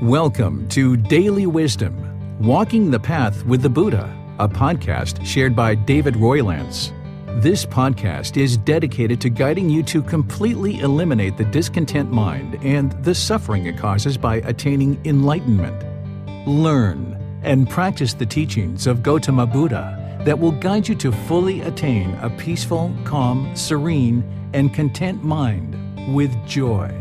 Welcome to Daily Wisdom, Walking the Path with the Buddha, a podcast shared by David Roylance. This podcast is dedicated to guiding you to completely eliminate the discontent mind and the suffering it causes by attaining enlightenment. Learn and practice the teachings of Gotama Buddha that will guide you to fully attain a peaceful, calm, serene, and content mind with joy.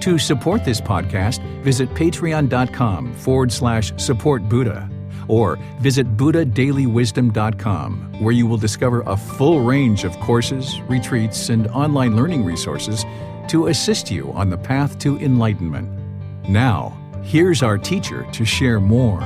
To support this podcast, visit patreon.com/supportbuddha or visit buddhadailywisdom.com, where you will discover a full range of courses, retreats, and online learning resources to assist you on the path to enlightenment. Now, here's our teacher to share more.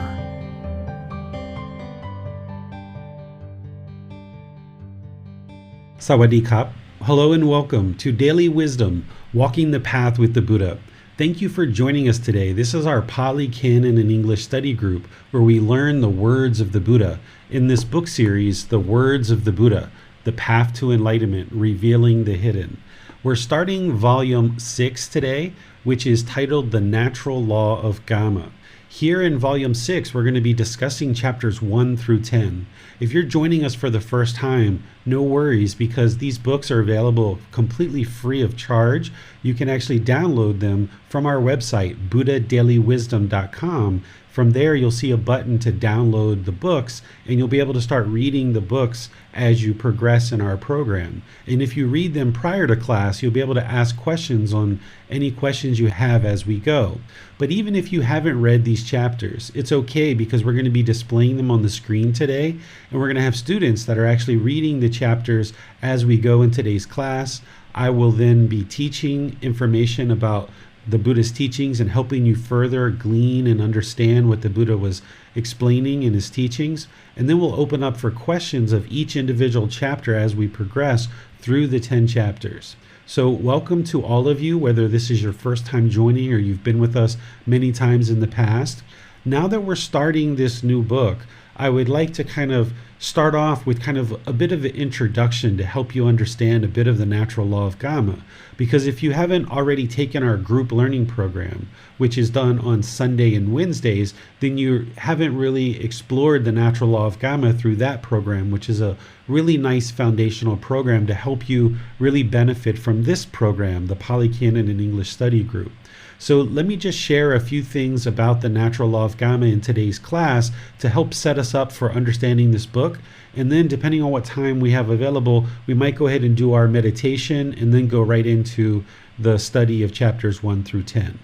Sawadee Kap. Hello and welcome to Daily Wisdom, Walking the Path with the Buddha. Thank you for joining us today. This is our Pali Canon and English study group where we learn the words of the Buddha. In this book series, The Words of the Buddha, The Path to Enlightenment, Revealing the Hidden. We're starting volume 6 today, which is titled The Natural Law of Kamma. Here in volume 6, we're going to be discussing chapters 1 through 10. If you're joining us for the first time, no worries, because these books are available completely free of charge. You can actually download them from our website, buddhadailywisdom.com. From there, you'll see a button to download the books, and you'll be able to start reading the books as you progress in our program. And if you read them prior to class, you'll be able to ask questions on any questions you have as we go. But even if you haven't read these chapters, it's okay, because we're going to be displaying them on the screen today, and we're going to have students that are actually reading the chapters as we go in today's class. I will then be teaching information about the Buddha's teachings and helping you further glean and understand what the Buddha was explaining in his teachings. And then we'll open up for questions of each individual chapter as we progress through the 10 chapters. So welcome to all of you, whether this is your first time joining or you've been with us many times in the past. Now that we're starting this new book, I would like to kind of start off with kind of a bit of an introduction to help you understand a bit of the natural law of Kamma. Because if you haven't already taken our group learning program, which is done on Sunday and Wednesdays, then you haven't really explored the natural law of Kamma through that program, which is a really nice foundational program to help you really benefit from this program, the Pali Canon and English study group. So let me just share a few things about the natural law of Kamma in today's class to help set us up for understanding this book. And then depending on what time we have available, we might go ahead and do our meditation and then go right into the study of chapters 1 through 10.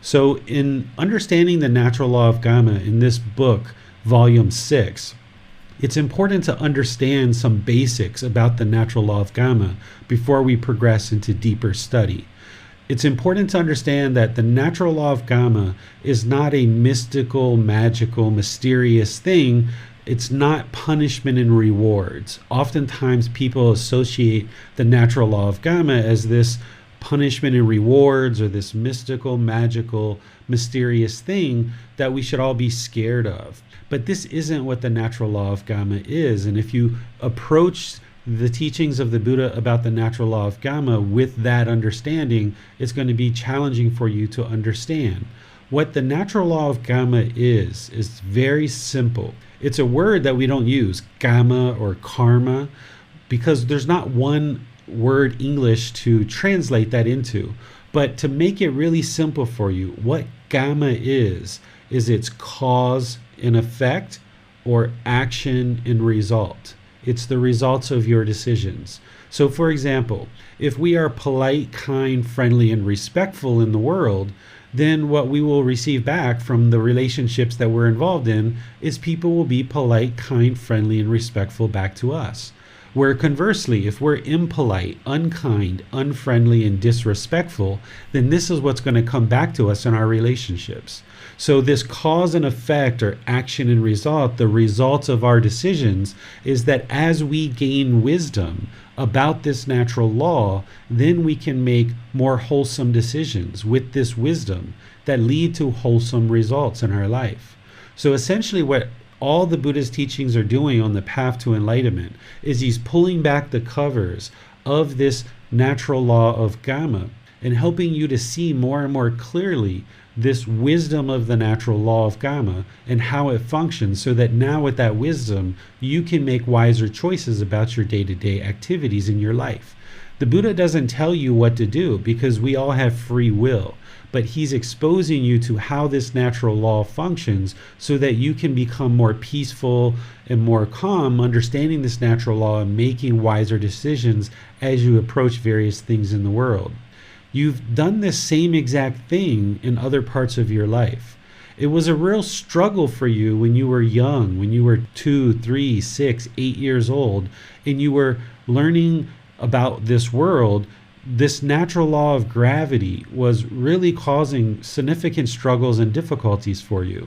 So in understanding the natural law of Kamma in this book, volume 6, it's important to understand some basics about the natural law of Kamma before we progress into deeper study. It's important to understand that the natural law of Kamma is not a mystical, magical, mysterious thing. It's not punishment and rewards. Oftentimes people associate the natural law of Kamma as this punishment and rewards or this mystical, magical, mysterious thing that we should all be scared of. But this isn't what the natural law of Kamma is. And if you approach the teachings of the Buddha about the natural law of Kamma with that understanding, it's going to be challenging for you to understand. What the natural law of Kamma is very simple. It's a word that we don't use, Kamma or karma, because there's not one word English to translate that into. But to make it really simple for you, what Kamma is its cause and effect, or action and result. It's the results of your decisions. So for example, if we are polite, kind, friendly, and respectful in the world, then what we will receive back from the relationships that we're involved in is people will be polite, kind, friendly, and respectful back to us. Where conversely, if we're impolite, unkind, unfriendly, and disrespectful, then this is what's going to come back to us in our relationships. So this cause and effect, or action and result, the results of our decisions, is that as we gain wisdom about this natural law, then we can make more wholesome decisions with this wisdom that lead to wholesome results in our life. So essentially what all the Buddha's teachings are doing on the path to enlightenment is he's pulling back the covers of this natural law of Kamma and helping you to see more and more clearly this wisdom of the natural law of Kamma and how it functions, so that now with that wisdom, you can make wiser choices about your day-to-day activities in your life. The Buddha doesn't tell you what to do because we all have free will, but he's exposing you to how this natural law functions so that you can become more peaceful and more calm, understanding this natural law and making wiser decisions as you approach various things in the world. You've done this same exact thing in other parts of your life. It was a real struggle for you when you were young, when you were 2, 3, 6, 8 years old, and you were learning about this world. This natural law of gravity was really causing significant struggles and difficulties for you.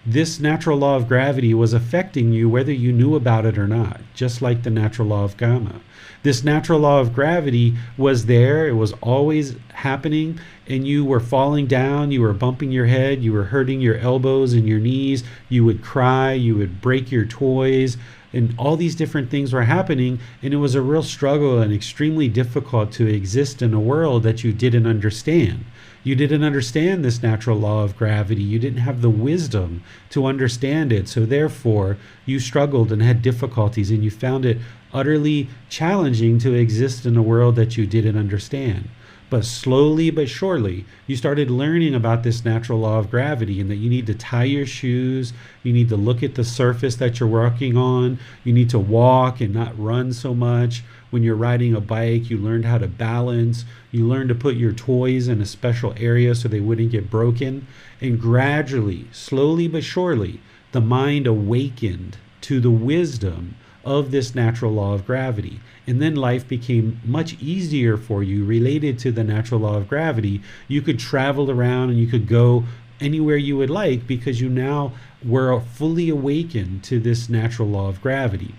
This natural law of gravity was affecting you whether you knew about it or not, just like the natural law of Kamma. This natural law of gravity was there, it was always happening, and you were falling down, you were bumping your head, you were hurting your elbows and your knees, you would cry, you would break your toys, and all these different things were happening, and it was a real struggle and extremely difficult to exist in a world that you didn't understand. You didn't understand this natural law of gravity. You didn't have the wisdom to understand it. So therefore, you struggled and had difficulties, and you found it utterly challenging to exist in a world that you didn't understand. But slowly but surely, you started learning about this natural law of gravity, and that you need to tie your shoes, you need to look at the surface that you're walking on, you need to walk and not run so much. When you're riding a bike, you learned how to balance, you learned to put your toys in a special area so they wouldn't get broken. And gradually, slowly but surely, the mind awakened to the wisdom of this natural law of gravity. And then life became much easier for you related to the natural law of gravity. You could travel around and you could go anywhere you would like because you now were fully awakened to this natural law of gravity.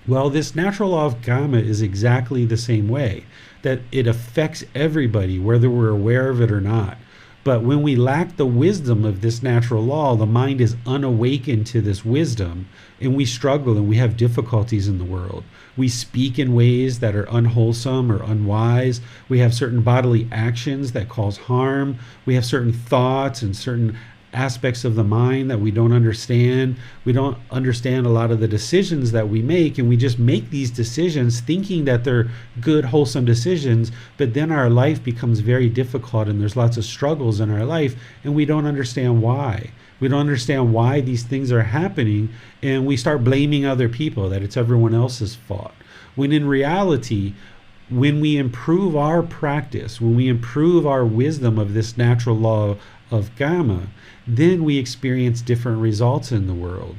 Well, this natural law of Kamma is exactly the same way, that it affects everybody, whether we're aware of it or not. But when we lack the wisdom of this natural law, the mind is unawakened to this wisdom, and we struggle and we have difficulties in the world. We speak in ways that are unwholesome or unwise. We have certain bodily actions that cause harm. We have certain thoughts and certain aspects of the mind that we don't understand. We don't understand a lot of the decisions that we make, and we just make these decisions thinking that they're good, wholesome decisions, but then our life becomes very difficult and there's lots of struggles in our life, and we don't understand why. We don't understand why these things are happening, and we start blaming other people, that it's everyone else's fault. When in reality, when we improve our practice, when we improve our wisdom of this natural law of Kamma, then we experience different results in the world.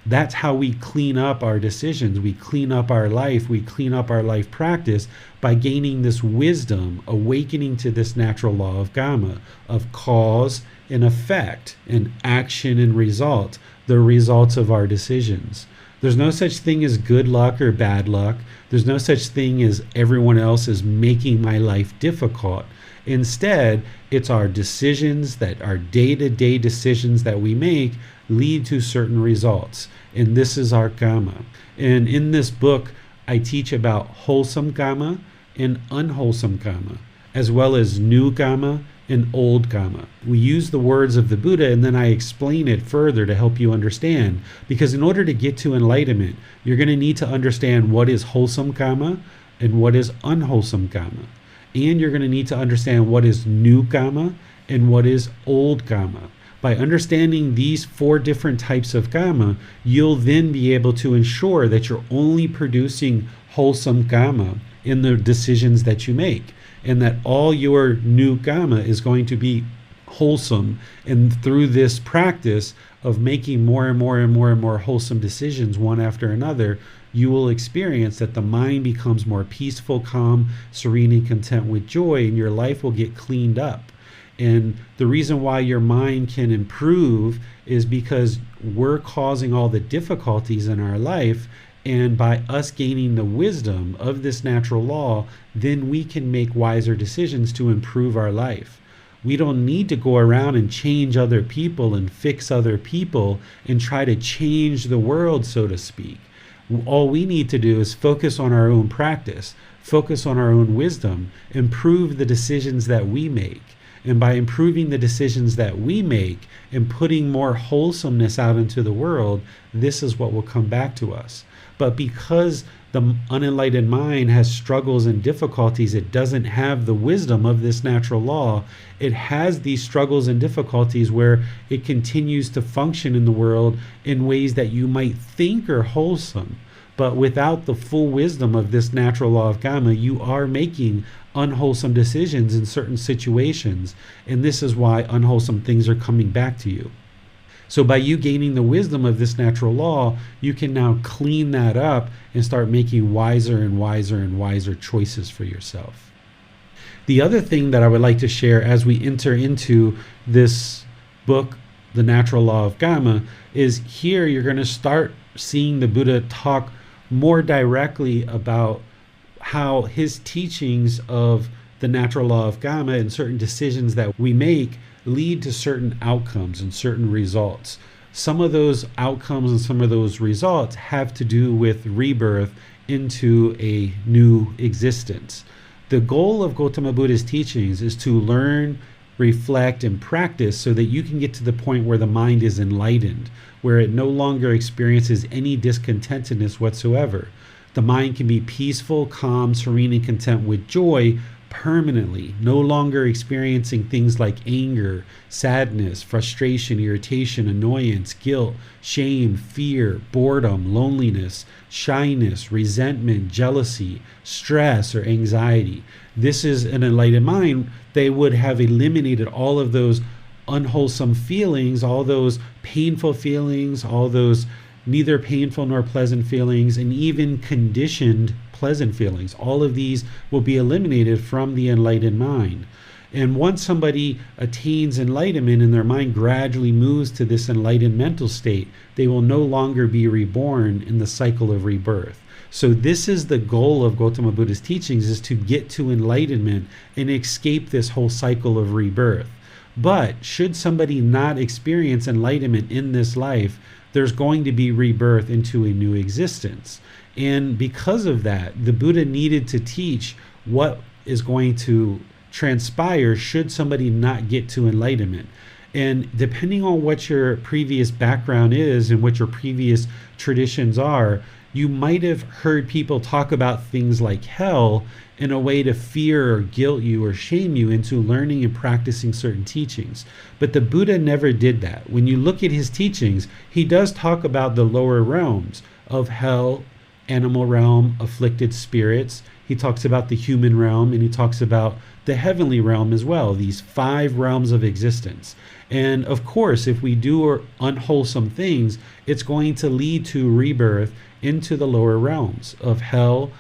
That's how we clean up our decisions. We clean up our life. We clean up our life practice by gaining this wisdom, awakening to this natural law of Kamma, of cause and effect, and action and result, the results of our decisions. There's no such thing as good luck or bad luck. There's no such thing as everyone else is making my life difficult. Instead, it's our decisions, that our day-to-day decisions that we make lead to certain results. And this is our Kamma. And in this book, I teach about wholesome Kamma and unwholesome Kamma, as well as new Kamma and old Kamma. We use the words of the Buddha, and then I explain it further to help you understand. Because in order to get to enlightenment, you're going to need to understand what is wholesome Kamma and what is unwholesome Kamma. And you're going to need to understand what is new Kamma and what is old Kamma. By understanding these 4 different types of Kamma, you'll then be able to ensure that you're only producing wholesome Kamma in the decisions that you make, and that all your new Kamma is going to be wholesome. And through this practice of making more and more and more and more wholesome decisions one after another, you will experience that the mind becomes more peaceful, calm, serene, and content with joy, and your life will get cleaned up. And the reason why your mind can improve is because we're causing all the difficulties in our life, and by us gaining the wisdom of this natural law, then we can make wiser decisions to improve our life. We don't need to go around and change other people and fix other people and try to change the world, so to speak. All we need to do is focus on our own practice, focus on our own wisdom, improve the decisions that we make. And by improving the decisions that we make and putting more wholesomeness out into the world, this is what will come back to us. But because the unenlightened mind has struggles and difficulties, it doesn't have the wisdom of this natural law. It has these struggles and difficulties where it continues to function in the world in ways that you might think are wholesome. But without the full wisdom of this natural law of Kamma, you are making unwholesome decisions in certain situations. And this is why unwholesome things are coming back to you. So by you gaining the wisdom of this natural law, you can now clean that up and start making wiser and wiser and wiser choices for yourself. The other thing that I would like to share as we enter into this book, The Natural Law of Kamma, is here you're going to start seeing the Buddha talk more directly about how his teachings of the natural law of Kamma and certain decisions that we make lead to certain outcomes and certain results. Some of those outcomes and some of those results have to do with rebirth into a new existence. The goal of Gotama Buddha's teachings is to learn, reflect, and practice so that you can get to the point where the mind is enlightened, where it no longer experiences any discontentedness whatsoever. The mind can be peaceful, calm, serene, and content with joy permanently, no longer experiencing things like anger, sadness, frustration, irritation, annoyance, guilt, shame, fear, boredom, loneliness, shyness, resentment, jealousy, stress, or anxiety. This is an enlightened mind. They would have eliminated all of those unwholesome feelings, all those painful feelings, all those neither painful nor pleasant feelings, and even conditioned pleasant feelings. All of these will be eliminated from the enlightened mind. And once somebody attains enlightenment and their mind gradually moves to this enlightened mental state, they will no longer be reborn in the cycle of rebirth. So this is the goal of Gotama Buddha's teachings, is to get to enlightenment and escape this whole cycle of rebirth. But should somebody not experience enlightenment in this life, there's going to be rebirth into a new existence. And because of that, the Buddha needed to teach what is going to transpire should somebody not get to enlightenment. And depending on what your previous background is and what your previous traditions are, you might have heard people talk about things like hell in a way to fear or guilt you or shame you into learning and practicing certain teachings. But the Buddha never did that. When you look at his teachings, he does talk about the lower realms of hell, animal realm, afflicted spirits. He talks about the human realm, and he talks about the heavenly realm as well, these 5 realms of existence. And of course, if we do unwholesome things, it's going to lead to rebirth into the lower realms of hell,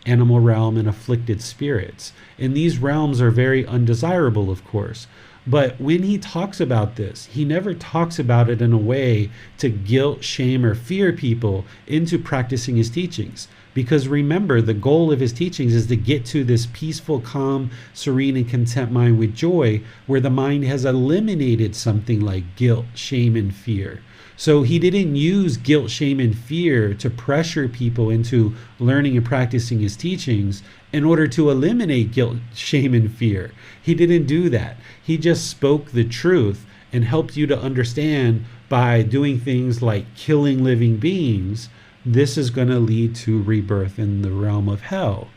animal realm, and afflicted spirits. And these realms are very undesirable, of course. But when he talks about this, he never talks about it in a way to guilt, shame, or fear people into practicing his teachings. Because remember, the goal of his teachings is to get to this peaceful, calm, serene, and content mind with joy, where the mind has eliminated something like guilt, shame, and fear. So he didn't use guilt, shame, and fear to pressure people into learning and practicing his teachings in order to eliminate guilt, shame, and fear. He didn't do that. He just spoke the truth and helped you to understand by doing things like killing living beings, this is going to lead to rebirth in the realm of hell.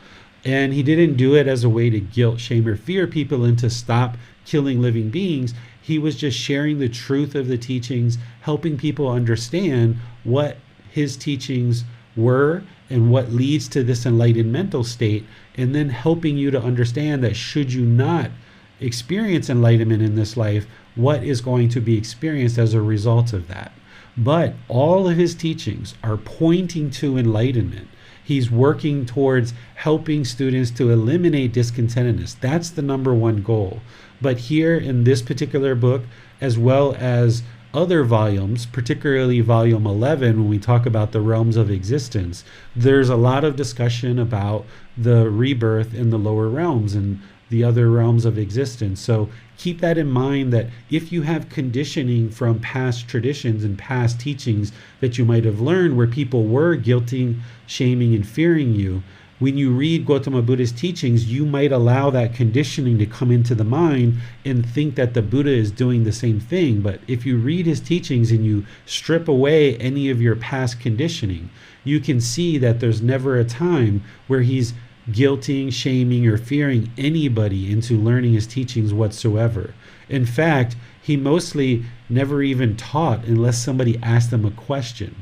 And he didn't do it as a way to guilt, shame, or fear people into stop killing living beings. He was just sharing the truth of the teachings, helping people understand what his teachings were and what leads to this enlightened mental state, and then helping you to understand that should you not experience enlightenment in this life, what is going to be experienced as a result of that. But all of his teachings are pointing to enlightenment. He's working towards helping students to eliminate discontentedness. That's the number one goal. But here in this particular book, as well as other volumes, particularly volume 11, when we talk about the realms of existence, there's a lot of discussion about the rebirth in the lower realms and the other realms of existence. So keep that in mind, that if you have conditioning from past traditions and past teachings that you might have learned where people were guilting, shaming, and fearing you, when you read Gautama Buddha's teachings, you might allow that conditioning to come into the mind and think that the Buddha is doing the same thing. But if you read his teachings and you strip away any of your past conditioning, you can see that there's never a time where he's guilting, shaming, or fearing anybody into learning his teachings whatsoever. In fact, he mostly never even taught unless somebody asked him a question.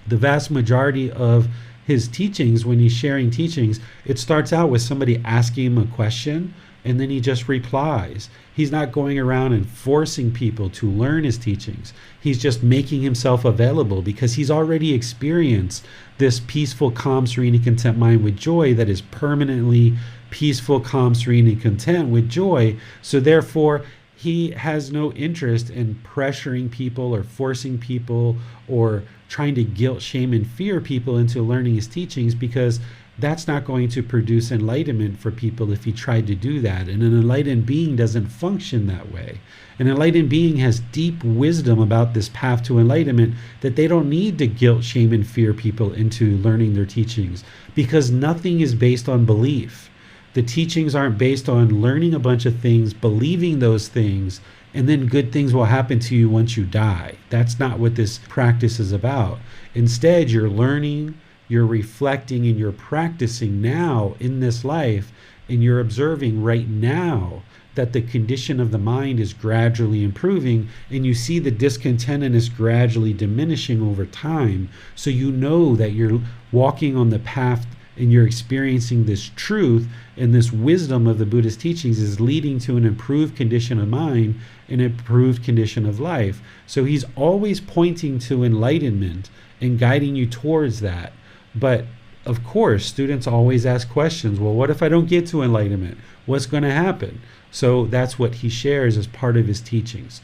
The vast majority of his teachings, when he's sharing teachings, it starts out with somebody asking him a question and then he just replies. He's not going around and forcing people to learn his teachings. He's just making himself available because he's already experienced this peaceful, calm, serene, and content mind with joy that is permanently peaceful, calm, serene, and content with joy. So therefore, he has no interest in pressuring people or forcing people or trying to guilt, shame, and fear people into learning his teachings, because that's not going to produce enlightenment for people if he tried to do that. And an enlightened being doesn't function that way. An enlightened being has deep wisdom about this path to enlightenment that they don't need to guilt, shame, and fear people into learning their teachings, because nothing is based on belief. The teachings aren't based on learning a bunch of things, believing those things, and then good things will happen to you once you die. That's not what this practice is about. Instead, you're learning, you're reflecting, and you're practicing now in this life, and you're observing right now that the condition of the mind is gradually improving, and you see the discontentedness gradually diminishing over time. So you know that you're walking on the path and you're experiencing this truth, and this wisdom of the Buddha's teachings is leading to an improved condition of mind, an improved condition of life. So he's always pointing to enlightenment and guiding you towards that. But of course, students always ask questions. Well, what if I don't get to enlightenment? What's going to happen? So that's what he shares as part of his teachings.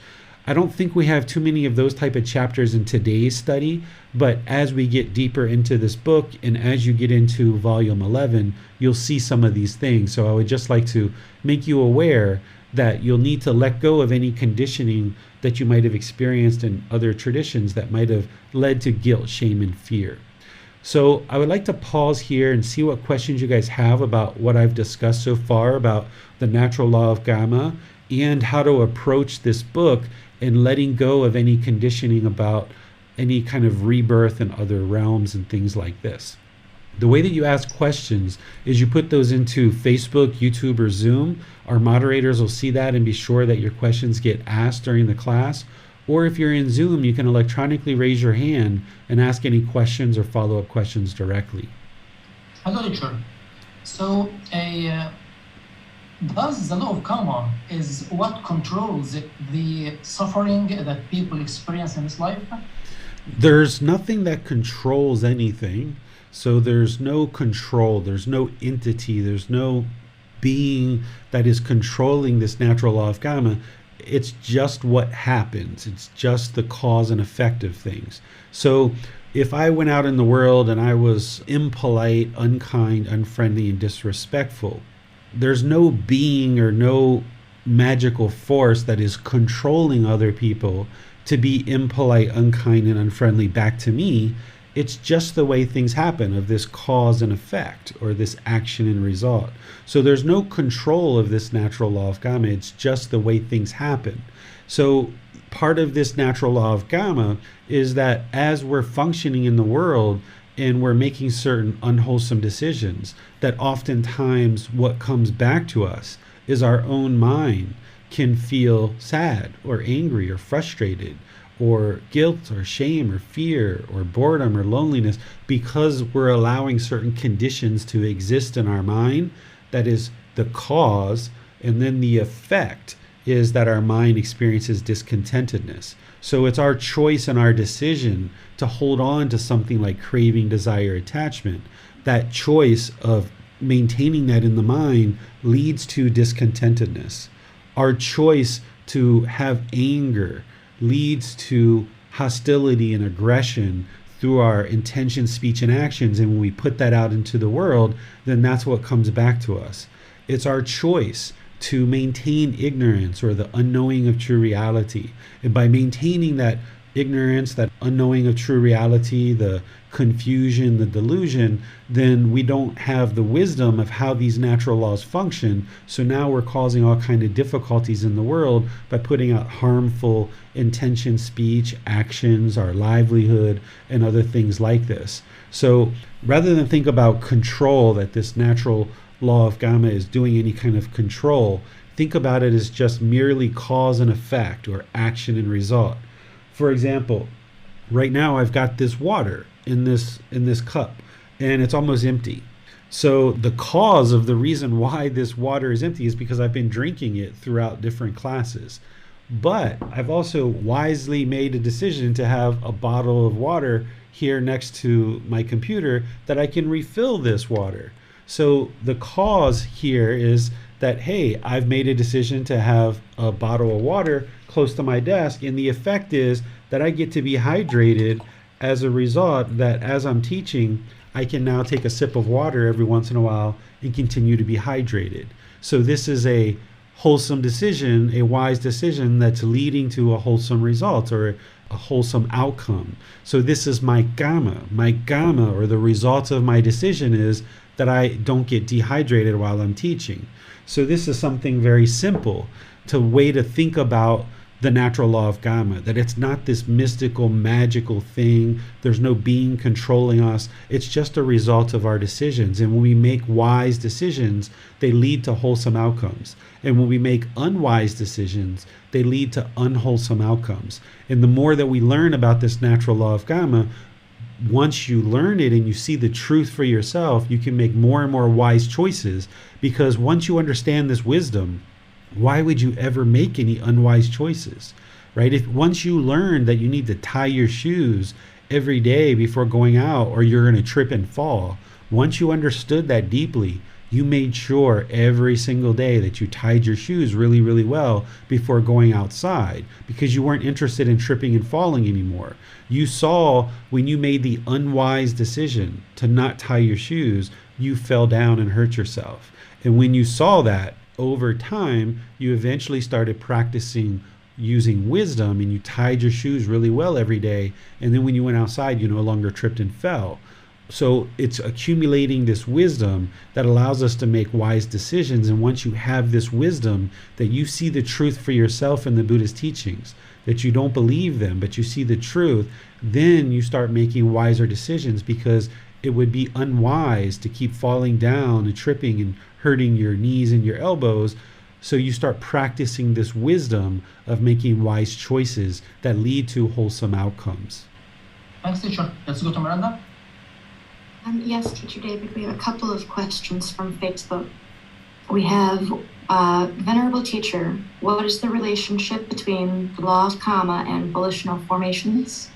I don't think we have too many of those type of chapters in today's study, but as we get deeper into this book and as you get into volume 11, you'll see some of these things. So I would just like to make you aware that you'll need to let go of any conditioning that you might have experienced in other traditions that might have led to guilt, shame, and fear. So I would like to pause here and see what questions you guys have about what I've discussed so far about the natural law of Kamma and how to approach this book and letting go of any conditioning about any kind of rebirth in other realms and things like this. The way that you ask questions is you put those into Facebook, YouTube, or Zoom. Our moderators will see that and be sure that your questions get asked during the class. Or if you're in Zoom, you can electronically raise your hand and ask any questions or follow-up questions directly. Hello, teacher. So, does the law of karma is what controls the suffering that people experience in this life? There's nothing that controls anything. So there's no control, there's no entity, there's no being that is controlling this natural law of karma. It's just what happens. It's just the cause and effect of things. So if I went out in the world and I was impolite, unkind, unfriendly, and disrespectful, there's no being or no magical force that is controlling other people to be impolite, unkind, and unfriendly back to me. It's just the way things happen, of this cause and effect, or this action and result. So there's no control of this natural law of Kamma. It's just the way things happen. So part of this natural law of Kamma is that as we're functioning in the world and we're making certain unwholesome decisions, that oftentimes what comes back to us is our own mind can feel sad or angry or frustrated, or guilt or shame or fear or boredom or loneliness, because we're allowing certain conditions to exist in our mind. That is the cause, and then the effect is that our mind experiences discontentedness. So it's our choice and our decision to hold on to something like craving, desire, attachment. That choice of maintaining that in the mind leads to discontentedness. Our choice to have anger leads to hostility and aggression through our intention, speech, and actions. And when we put that out into the world, then that's what comes back to us. It's our choice to maintain ignorance or the unknowing of true reality. And by maintaining that ignorance, that unknowing of true reality, the confusion, the delusion, then we don't have the wisdom of how these natural laws function. So now we're causing all kind of difficulties in the world by putting out harmful intention, speech, actions, our livelihood, and other things like this. So rather than think about control, that this natural law of Kamma is doing any kind of control, think about it as just merely cause and effect, or action and result. For example, right now I've got this water in this cup, and it's almost empty. So the cause of the reason why this water is empty is because I've been drinking it throughout different classes. But I've also wisely made a decision to have a bottle of water here next to my computer that I can refill this water. So the cause here is that, hey, I've made a decision to have a bottle of water close to my desk, and the effect is that I get to be hydrated as a result, that as I'm teaching, I can now take a sip of water every once in a while and continue to be hydrated. So this is a wholesome decision, a wise decision that's leading to a wholesome result, or a wholesome outcome. So this is my Kamma. My Kamma, or the result of my decision, is that I don't get dehydrated while I'm teaching. So this is something very simple, to way to think about the natural law of Kamma, that it's not this mystical, magical thing. There's no being controlling us. It's just a result of our decisions. And when we make wise decisions, they lead to wholesome outcomes. And when we make unwise decisions, they lead to unwholesome outcomes. And the more that we learn about this natural law of Kamma, once you learn it and you see the truth for yourself, you can make more and more wise choices. Because once you understand this wisdom, why would you ever make any unwise choices, right? If once you learn that you need to tie your shoes every day before going out, or you're going to trip and fall, once you understood that deeply, you made sure every single day that you tied your shoes really, really well before going outside, because you weren't interested in tripping and falling anymore. You saw when you made the unwise decision to not tie your shoes, you fell down and hurt yourself. And when you saw that, over time, you eventually started practicing using wisdom, and you tied your shoes really well every day. And then when you went outside, you no longer tripped and fell. So it's accumulating this wisdom that allows us to make wise decisions. And once you have this wisdom, that you see the truth for yourself in the Buddha's teachings, that you don't believe them, but you see the truth, then you start making wiser decisions, because it would be unwise to keep falling down and tripping and hurting your knees and your elbows. So you start practicing this wisdom of making wise choices that lead to wholesome outcomes. Thanks, teacher. Let's go to Miranda. Yes, Teacher David, we have a couple of questions from Facebook. We have, Venerable Teacher, what is the relationship between the law of Kamma and volitional formations?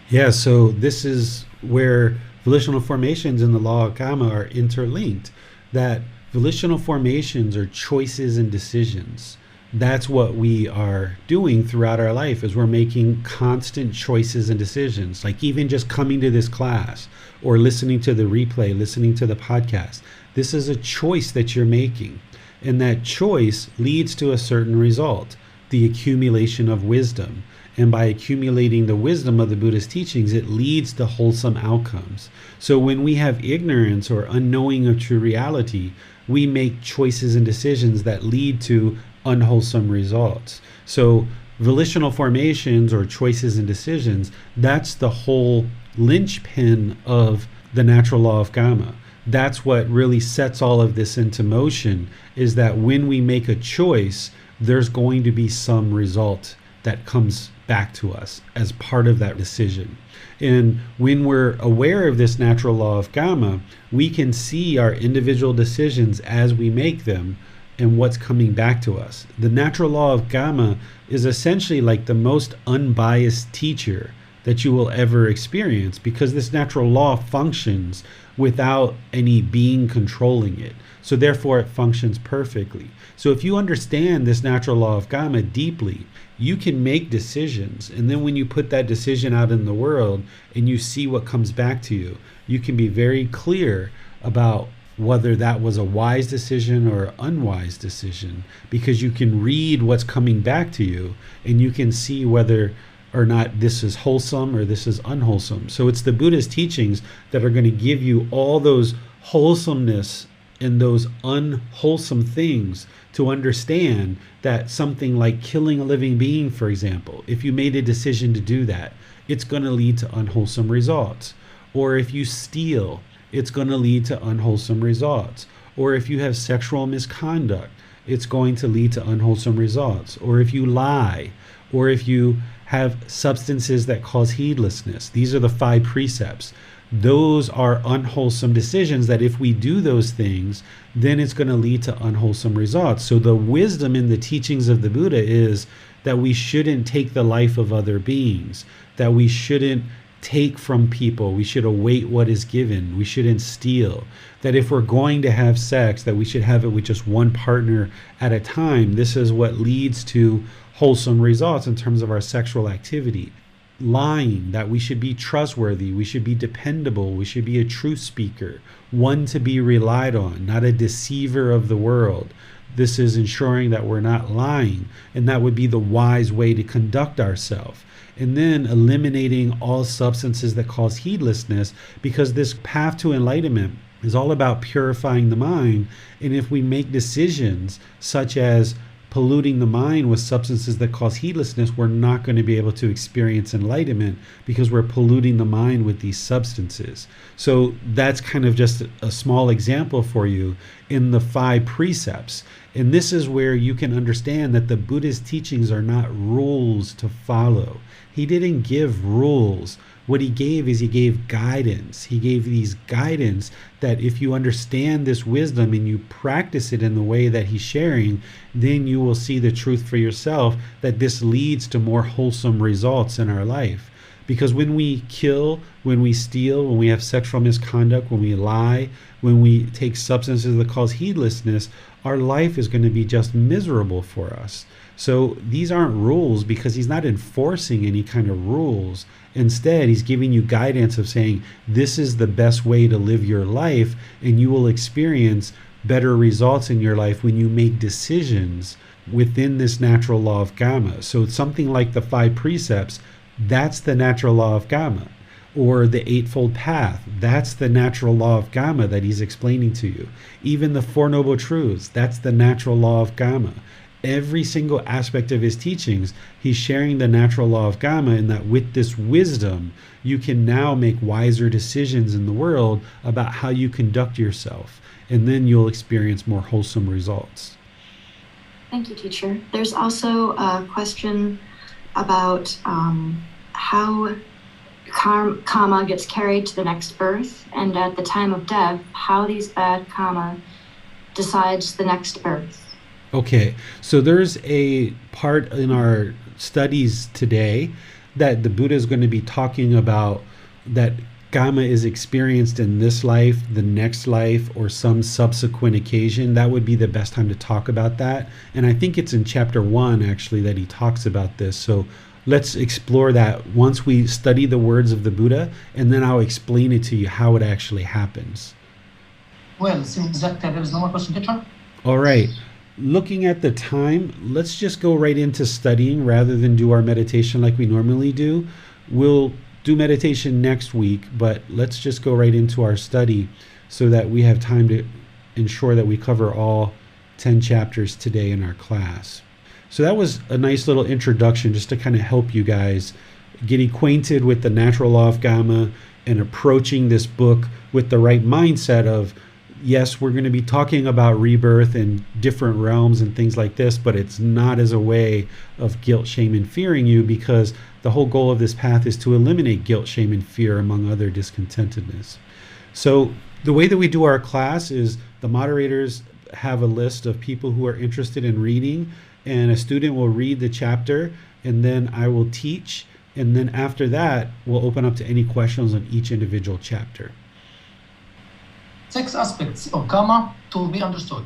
Yeah, so this is where volitional formations and the law of Kamma are interlinked, that volitional formations are choices and decisions. That's what we are doing throughout our life, is we're making constant choices and decisions. Like even just coming to this class, or listening to the replay, listening to the podcast. This is a choice that you're making. And that choice leads to a certain result, the accumulation of wisdom. And by accumulating the wisdom of the Buddha's teachings, it leads to wholesome outcomes. So when we have ignorance or unknowing of true reality, we make choices and decisions that lead to unwholesome results. So volitional formations, or choices and decisions, that's the whole linchpin of the natural law of Kamma. That's what really sets all of this into motion, is that when we make a choice, there's going to be some result that comes back to us as part of that decision. And when we're aware of this natural law of Kamma, we can see our individual decisions as we make them and what's coming back to us. The natural law of Kamma is essentially like the most unbiased teacher that you will ever experience, because this natural law functions without any being controlling it. So therefore it functions perfectly. So if you understand this natural law of Kamma deeply, you can make decisions. And then when you put that decision out in the world and you see what comes back to you, you can be very clear about whether that was a wise decision or an unwise decision, because you can read what's coming back to you and you can see whether or not this is wholesome or this is unwholesome. So it's the Buddha's teachings that are going to give you all those wholesomeness and those unwholesome things to understand that something like killing a living being, for example, if you made a decision to do that, it's going to lead to unwholesome results. Or if you steal, it's going to lead to unwholesome results. Or if you have sexual misconduct, it's going to lead to unwholesome results. Or if you lie, or if you have substances that cause heedlessness. These are the 5 precepts. Those are unwholesome decisions that if we do those things, then it's going to lead to unwholesome results. So the wisdom in the teachings of the Buddha is that we shouldn't take the life of other beings, that we shouldn't take from people, we should await what is given, we shouldn't steal, that if we're going to have sex, that we should have it with just one partner at a time. This is what leads to wholesome results in terms of our sexual activity. Lying, that we should be trustworthy, we should be dependable, we should be a truth speaker, one to be relied on, not a deceiver of the world. This is ensuring that we're not lying, and that would be the wise way to conduct ourselves. And then eliminating all substances that cause heedlessness, because this path to enlightenment is all about purifying the mind. And if we make decisions such as polluting the mind with substances that cause heedlessness, we're not going to be able to experience enlightenment because we're polluting the mind with these substances. So that's kind of just a small example for you in the 5 precepts. And this is where you can understand that the Buddha's teachings are not rules to follow. He didn't give rules. What he gave is he gave guidance. He gave these guidance that if you understand this wisdom and you practice it in the way that he's sharing, then you will see the truth for yourself, that this leads to more wholesome results in our life. Because when we kill, when we steal, when we have sexual misconduct, when we lie, when we take substances that cause heedlessness, our life is going to be just miserable for us. So these aren't rules, because he's not enforcing any kind of rules. Instead, he's giving you guidance of saying, this is the best way to live your life, and you will experience better results in your life when you make decisions within this natural law of Kamma. So something like the 5 precepts, that's the natural law of Kamma. Or the Eightfold Path, that's the natural law of Kamma that he's explaining to you. Even the Four Noble Truths, that's the natural law of Kamma. Every single aspect of his teachings, he's sharing the natural law of Kamma, and that with this wisdom, you can now make wiser decisions in the world about how you conduct yourself, and then you'll experience more wholesome results. Thank you, teacher. There's also a question about how karma gets carried to the next birth, and at the time of death, how these bad karma decides the next birth. Okay, so there's a part in our studies today that the Buddha is going to be talking about that Kamma is experienced in this life, the next life, or some subsequent occasion. That would be the best time to talk about that. And I think it's in chapter 1, actually, that he talks about this. So let's explore that once we study the words of the Buddha, and then I'll explain it to you how it actually happens. Well, since that there is no more question, teacher. All right. Looking at the time, let's just go right into studying rather than do our meditation like we normally do. We'll do meditation next week, but let's just go right into our study so that we have time to ensure that we cover all 10 chapters today in our class. So that was a nice little introduction just to kind of help you guys get acquainted with the natural law of Kamma and approaching this book with the right mindset of, yes, we're going to be talking about rebirth in different realms and things like this, but it's not as a way of guilt, shame, and fearing you, because the whole goal of this path is to eliminate guilt, shame, and fear, among other discontentedness. So the way that we do our class is the moderators have a list of people who are interested in reading, and a student will read the chapter, and then I will teach, and then after that, we'll open up to any questions on each individual chapter. 6 aspects of Kamma to be understood.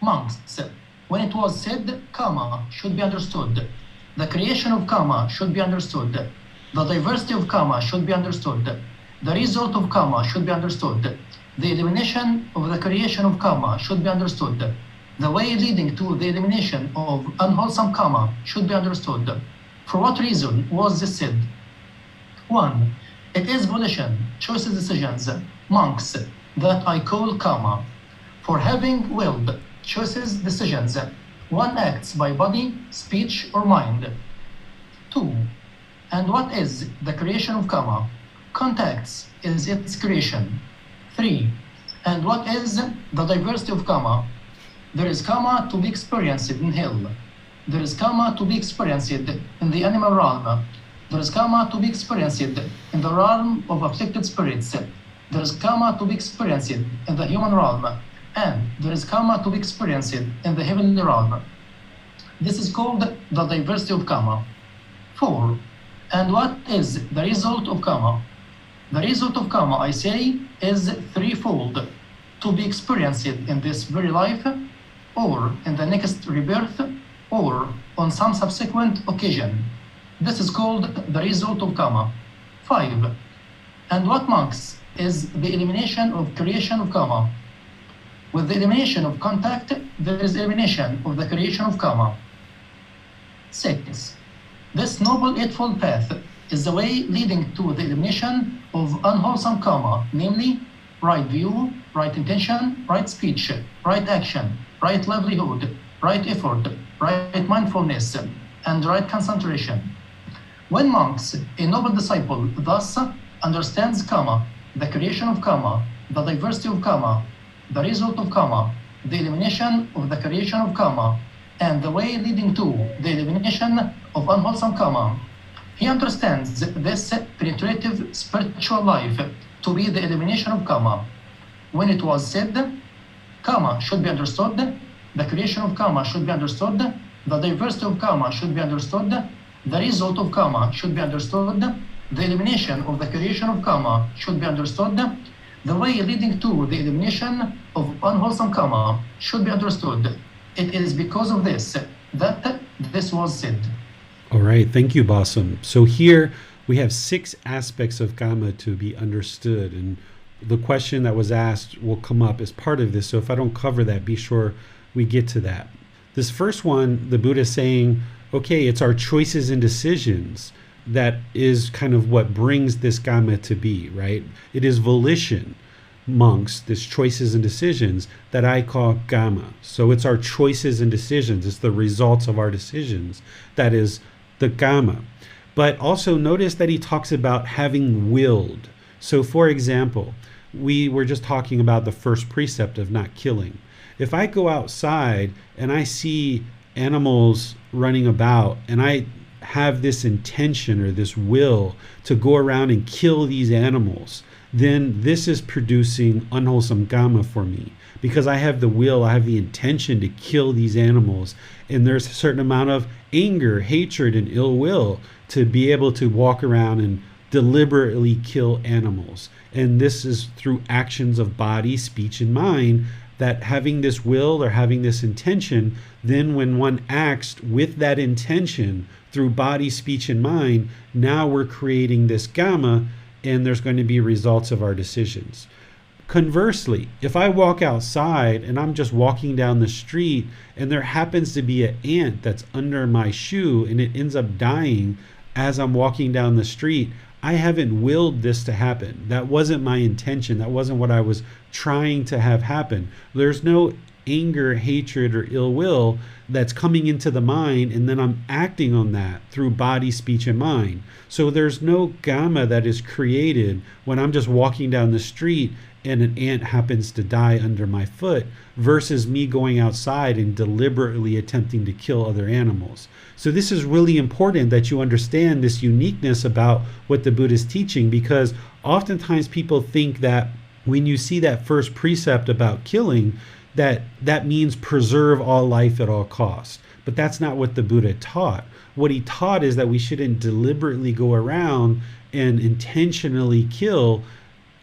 Monks said, when it was said, Kamma should be understood. The creation of Kamma should be understood. The diversity of Kamma should be understood. The result of Kamma should be understood. The elimination of the creation of Kamma should be understood. The way leading to the elimination of unwholesome Kamma should be understood. For what reason was this said? 1. It is volition, choices, decisions, monks, that I call Kamma. For having willed, choices, decisions, one acts by body, speech, or mind. 2. And what is the creation of Kamma? Contacts is its creation. 3. And what is the diversity of Kamma? There is Kamma to be experienced in hell. There is Kamma to be experienced in the animal realm. There is Kamma to be experienced in the realm of afflicted spirits. There is Kamma to be experienced in the human realm. And there is Kamma to be experienced in the heavenly realm. This is called the diversity of Kamma. 4. And what is the result of Kamma? The result of Kamma, I say, is threefold: to be experienced in this very life, or in the next rebirth, or on some subsequent occasion. This is called the result of Kamma. 5. And what monks is the elimination of creation of Kamma? With the elimination of contact, there is elimination of the creation of Kamma. 6. This Noble Eightfold Path is the way leading to the elimination of unwholesome Kamma, namely right view, right intention, right speech, right action, right livelihood, right effort, right mindfulness, and right concentration. When monks, a noble disciple, thus understands Kamma, the creation of Kamma, the diversity of Kamma, the result of Kamma, the elimination of the creation of Kamma, and the way leading to the elimination of unwholesome Kamma, he understands this penetrative spiritual life to be the elimination of Kamma. When it was said, Kamma should be understood, the creation of Kamma should be understood, the diversity of Kamma should be understood, the result of Kamma should be understood, the elimination of the creation of Kamma should be understood, the way leading to the elimination of unwholesome Kamma should be understood. It is because of this that this was said. All right, thank you, Basam. So here we have 6 aspects of Kamma to be understood, and the question that was asked will come up as part of this. So if I don't cover that, be sure we get to that. This first one, the Buddha is saying, okay, it's our choices and decisions that is kind of what brings this Kamma to be, right? It is volition, monks, this choices and decisions that I call Kamma. So it's our choices and decisions. It's the results of our decisions. That is the Kamma. But also notice that he talks about having willed. So for example, we were just talking about the first precept of not killing. If I go outside and I see animals running about and I have this intention or this will to go around and kill these animals, then this is producing unwholesome Kamma for me, because I have the will, I have the intention to kill these animals, and there's a certain amount of anger, hatred, and ill will to be able to walk around and deliberately kill animals. And this is through actions of body, speech, and mind, that having this will or having this intention, then when one acts with that intention through body, speech, and mind, now we're creating this Kamma, and there's going to be results of our decisions. Conversely, if I walk outside and I'm just walking down the street and there happens to be an ant that's under my shoe and it ends up dying as I'm walking down the street, I haven't willed this to happen. That wasn't my intention. That wasn't what I was trying to have happen. There's no anger, hatred, or ill will that's coming into the mind, and then I'm acting on that through body, speech, and mind. So there's no Kamma that is created when I'm just walking down the street and an ant happens to die under my foot, versus me going outside and deliberately attempting to kill other animals. So this is really important that you understand this uniqueness about what the Buddha is teaching, because oftentimes people think that when you see that first precept about killing, that means preserve all life at all costs. But that's not what the Buddha taught. What he taught is that we shouldn't deliberately go around and intentionally kill,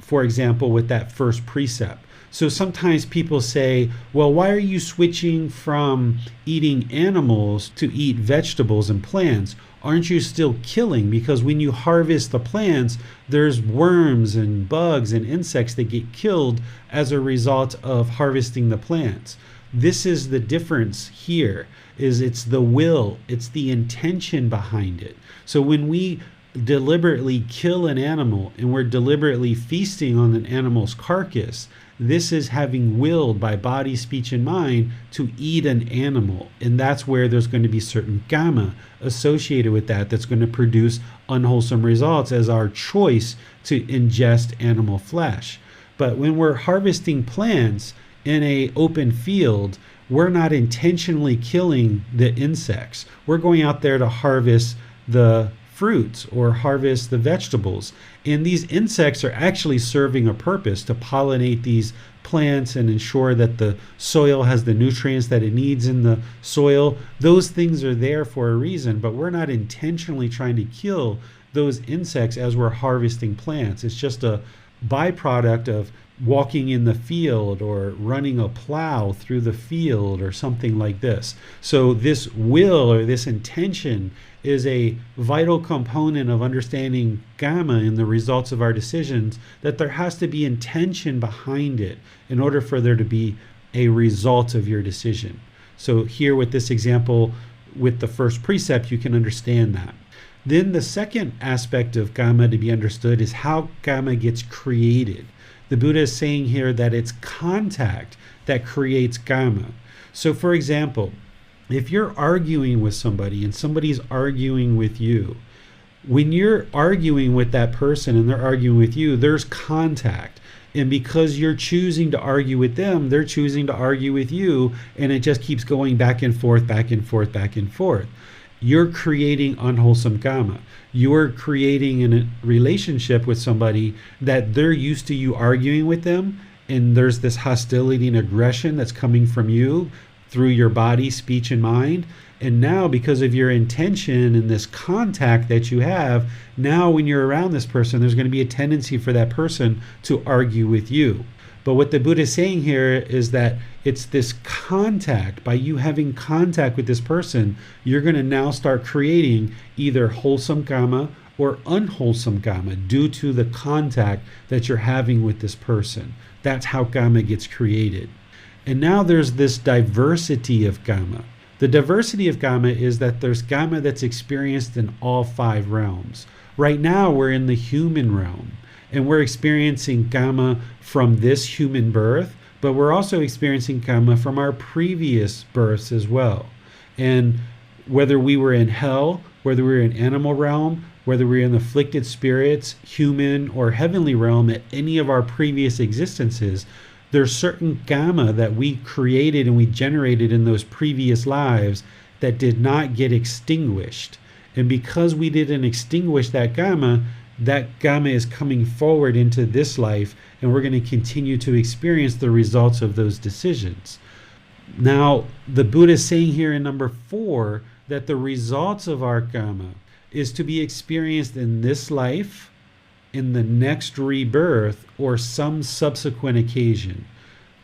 for example, with that first precept. So sometimes people say, well, why are you switching from eating animals to eat vegetables and plants? Aren't you still killing? Because when you harvest the plants, there's worms and bugs and insects that get killed as a result of harvesting the plants. This is the difference here, is it's the will, it's the intention behind it. So when we deliberately kill an animal and we're deliberately feasting on an animal's carcass, this is having willed by body, speech, and mind to eat an animal. And that's where there's going to be certain kamma associated with that that's going to produce unwholesome results as our choice to ingest animal flesh. But when we're harvesting plants in an open field, we're not intentionally killing the insects. We're going out there to harvest the fruits or harvest the vegetables. And these insects are actually serving a purpose to pollinate these plants and ensure that the soil has the nutrients that it needs in the soil. Those things are there for a reason, but we're not intentionally trying to kill those insects as we're harvesting plants. It's just a byproduct of walking in the field or running a plow through the field or something like this. So this will or this intention is a vital component of understanding kamma in the results of our decisions, that there has to be intention behind it in order for there to be a result of your decision. So here with this example with the first precept, you can understand that. Then the second aspect of kamma to be understood is how kamma gets created. The Buddha is saying here that it's contact that creates kamma. So for example, if you're arguing with somebody and somebody's arguing with you, when you're arguing with that person and they're arguing with you, there's contact. And because you're choosing to argue with them, they're choosing to argue with you, and it just keeps going back and forth, back and forth, back and forth. You're creating unwholesome kamma. You're creating a relationship with somebody that they're used to you arguing with them, and there's this hostility and aggression that's coming from you through your body, speech, and mind. And now, because of your intention and this contact that you have, now when you're around this person, there's going to be a tendency for that person to argue with you. But what the Buddha is saying here is that it's this contact. By you having contact with this person, you're going to now start creating either wholesome kamma or unwholesome kamma due to the contact that you're having with this person. That's how kamma gets created. And now there's this diversity of kamma. The diversity of kamma is that there's kamma that's experienced in all 5 realms. Right now we're in the human realm, and we're experiencing kamma from this human birth, but we're also experiencing kamma from our previous births as well. And whether we were in hell, whether we were in animal realm, whether we were in the afflicted spirits, human or heavenly realm at any of our previous existences, there's certain kamma that we created and we generated in those previous lives that did not get extinguished. And because we didn't extinguish that kamma is coming forward into this life, and we're going to continue to experience the results of those decisions. Now, the Buddha is saying here in number 4 that the results of our kamma is to be experienced in this life, in the next rebirth, or some subsequent occasion.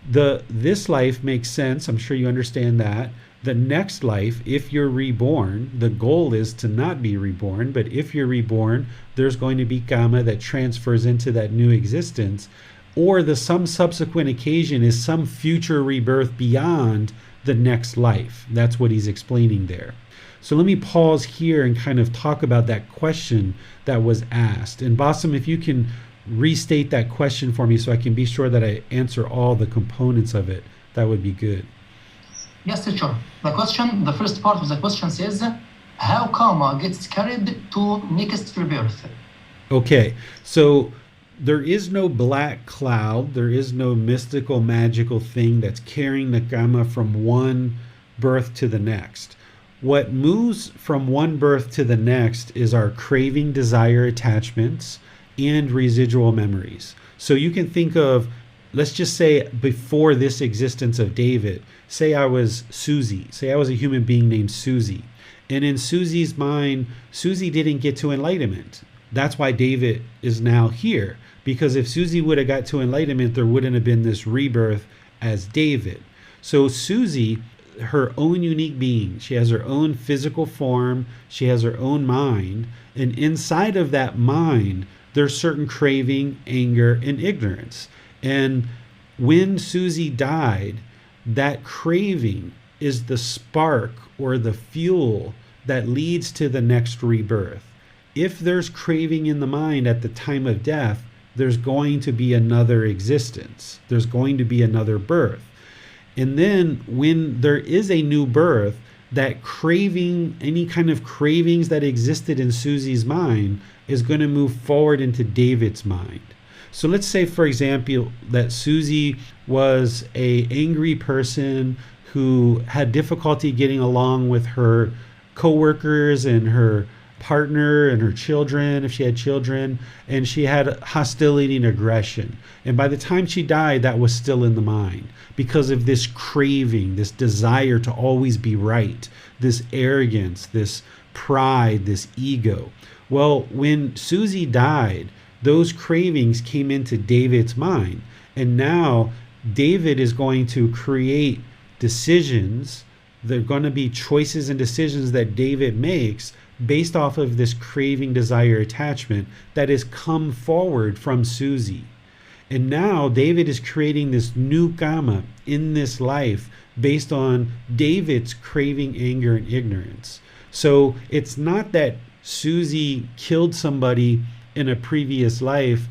This life makes sense. I'm sure you understand that. The next life, if you're reborn, the goal is to not be reborn, but if you're reborn, there's going to be kamma that transfers into that new existence. Or the some subsequent occasion is some future rebirth beyond the next life. That's what he's explaining there. So let me pause here and kind of talk about that question that was asked. And Bassam, if you can restate that question for me so I can be sure that I answer all the components of it, that would be good. Yes, teacher. The first part of the question says, how kamma gets carried to next rebirth? Okay, so there is no black cloud, there is no mystical, magical thing that's carrying the kamma from one birth to the next. What moves from one birth to the next is our craving, desire, attachments, and residual memories. So you can think of, let's just say before this existence of David, say I was Susie, say I was a human being named Susie. And in Susie's mind, Susie didn't get to enlightenment. That's why David is now here. Because if Susie would have got to enlightenment, there wouldn't have been this rebirth as David. So Susie, her own unique being, she has her own physical form, she has her own mind, and inside of that mind, there's certain craving, anger, and ignorance. And when Susie died, that craving is the spark or the fuel that leads to the next rebirth. If there's craving in the mind at the time of death, there's going to be another existence. There's going to be another birth. And then when there is a new birth, that craving, any kind of cravings that existed in Susie's mind, is going to move forward into David's mind. So let's say, for example, that Susie was an angry person who had difficulty getting along with her coworkers and her partner and her children, if she had children, and she had hostility and aggression. And by the time she died, that was still in the mind because of this craving, this desire to always be right, this arrogance, this pride, this ego. Well, when Susie died, those cravings came into David's mind. And now David is going to create decisions. They're going to be choices and decisions that David makes based off of this craving, desire, attachment that has come forward from Susie. And now David is creating this new Kamma in this life based on David's craving, anger, and ignorance. So it's not that Susie killed somebody in a previous life.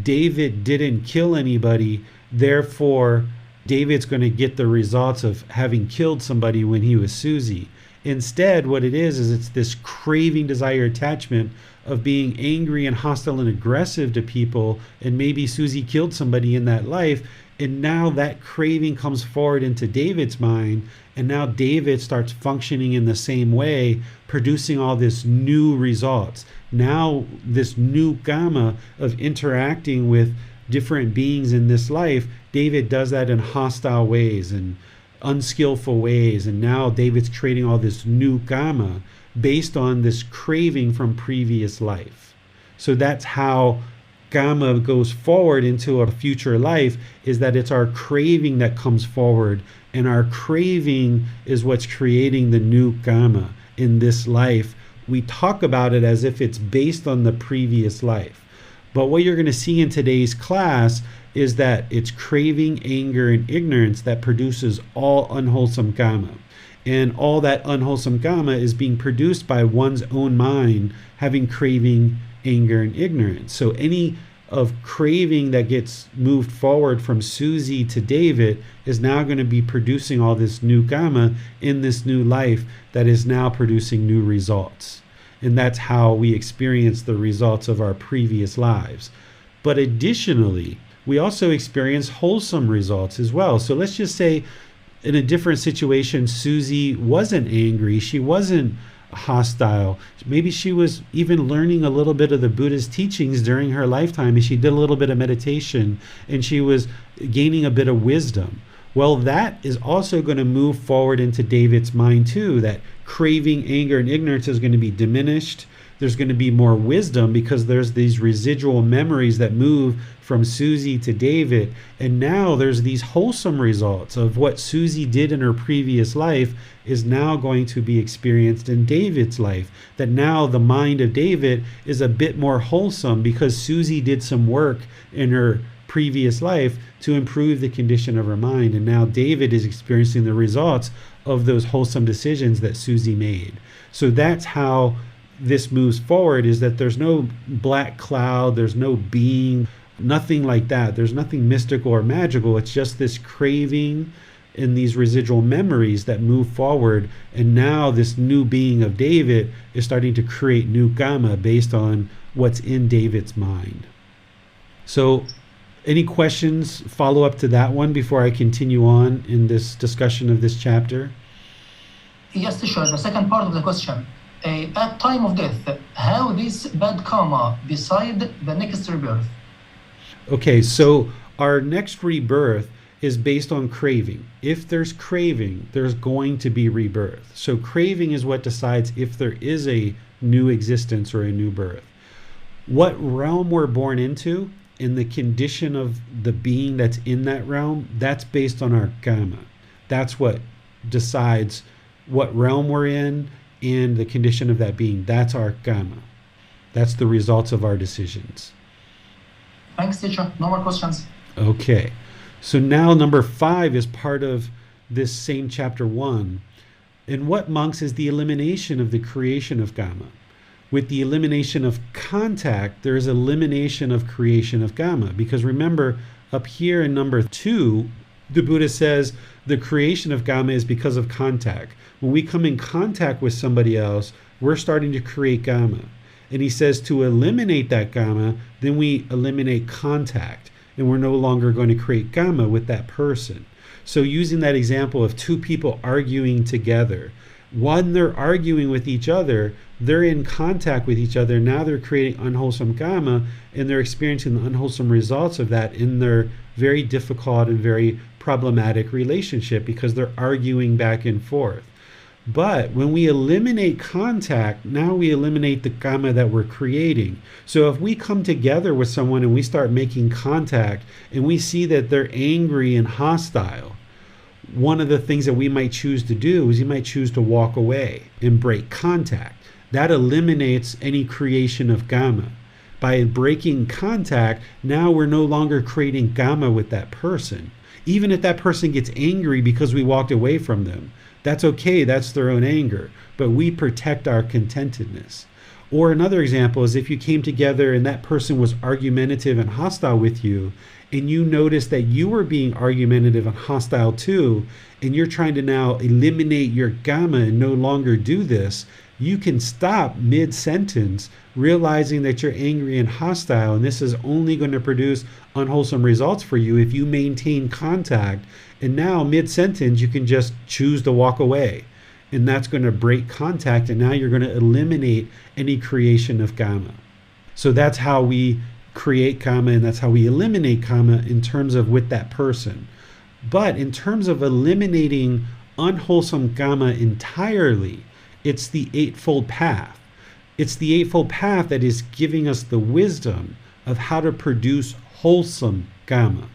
David didn't kill anybody. Therefore, David's going to get the results of having killed somebody when he was Susie. Instead, what it is it's this craving, desire, attachment of being angry and hostile and aggressive to people. And maybe Susie killed somebody in that life. And now that craving comes forward into David's mind. And now David starts functioning in the same way, producing all this new results. Now this new Kamma of interacting with different beings in this life, David does that in hostile ways and unskillful ways. And now David's creating all this new Kamma based on this craving from previous life. So that's how Kamma goes forward into a future life, is that it's our craving that comes forward, and our craving is what's creating the new Kamma in this life. We talk about it as if it's based on the previous life. But what you're going to see in today's class is that it's craving, anger, and ignorance that produces all unwholesome Kamma. And all that unwholesome Kamma is being produced by one's own mind having craving, anger, and ignorance. So any of craving that gets moved forward from Susie to David is now going to be producing all this new Kamma in this new life that is now producing new results. And that's how we experience the results of our previous lives. But additionally, we also experience wholesome results as well. So let's just say in a different situation, Susie wasn't angry, she wasn't hostile. Maybe she was even learning a little bit of the Buddha's teachings during her lifetime, and she did a little bit of meditation, and she was gaining a bit of wisdom. Well, that is also going to move forward into David's mind too, that craving, anger, and ignorance is going to be diminished. There's going to be more wisdom because there's these residual memories that move from Susie to David. And now there's these wholesome results of what Susie did in her previous life is now going to be experienced in David's life. That now the mind of David is a bit more wholesome because Susie did some work in her previous life to improve the condition of her mind. And now David is experiencing the results of those wholesome decisions that Susie made. So that's how this moves forward, is that there's no black cloud, there's no being, nothing like that. There's nothing mystical or magical. It's just this craving and these residual memories that move forward. And now this new being of David is starting to create new Kamma based on what's in David's mind. So any questions, follow up to that one before I continue on in this discussion of this chapter? Yes, sure. The second part of the question. At time of death, how this bad Kamma decide the next rebirth? Okay, so our next rebirth is based on craving. If there's craving, there's going to be rebirth. So craving is what decides if there is a new existence or a new birth. What realm we're born into and the condition of the being that's in that realm, that's based on our Kamma. That's what decides what realm we're in and the condition of that being. That's our Kamma. That's the results of our decisions. Thanks, teacher. No more questions. Okay. So now number 5 is part of this same chapter 1. And what, monks, is the elimination of the creation of Kamma? With the elimination of contact, there is elimination of creation of Kamma. Because remember, up here in number 2, the Buddha says the creation of Kamma is because of contact. When we come in contact with somebody else, we're starting to create Kamma. And he says to eliminate that Kamma, then we eliminate contact. And we're no longer going to create Kamma with that person. So using that example of two people arguing together, when they're arguing with each other, they're in contact with each other. Now they're creating unwholesome Kamma, and they're experiencing the unwholesome results of that in their very difficult and very problematic relationship because they're arguing back and forth. But when we eliminate contact, now we eliminate the Kamma that we're creating. So if we come together with someone and we start making contact and we see that they're angry and hostile, one of the things that we might choose to do is you might choose to walk away and break contact. That eliminates any creation of Kamma. By breaking contact, now we're no longer creating Kamma with that person. Even if that person gets angry because we walked away from them, that's okay, that's their own anger, but we protect our contentedness. Or another example is if you came together and that person was argumentative and hostile with you, and you noticed that you were being argumentative and hostile too, and you're trying to now eliminate your Kamma and no longer do this, you can stop mid-sentence, realizing that you're angry and hostile, and this is only going to produce unwholesome results for you if you maintain contact. And now mid-sentence, you can just choose to walk away. And that's going to break contact, and now you're going to eliminate any creation of Kamma. So that's how we create Kamma, and that's how we eliminate Kamma in terms of with that person. But in terms of eliminating unwholesome Kamma entirely, it's the Eightfold Path. It's the Eightfold Path that is giving us the wisdom of how to produce wholesome Kamma.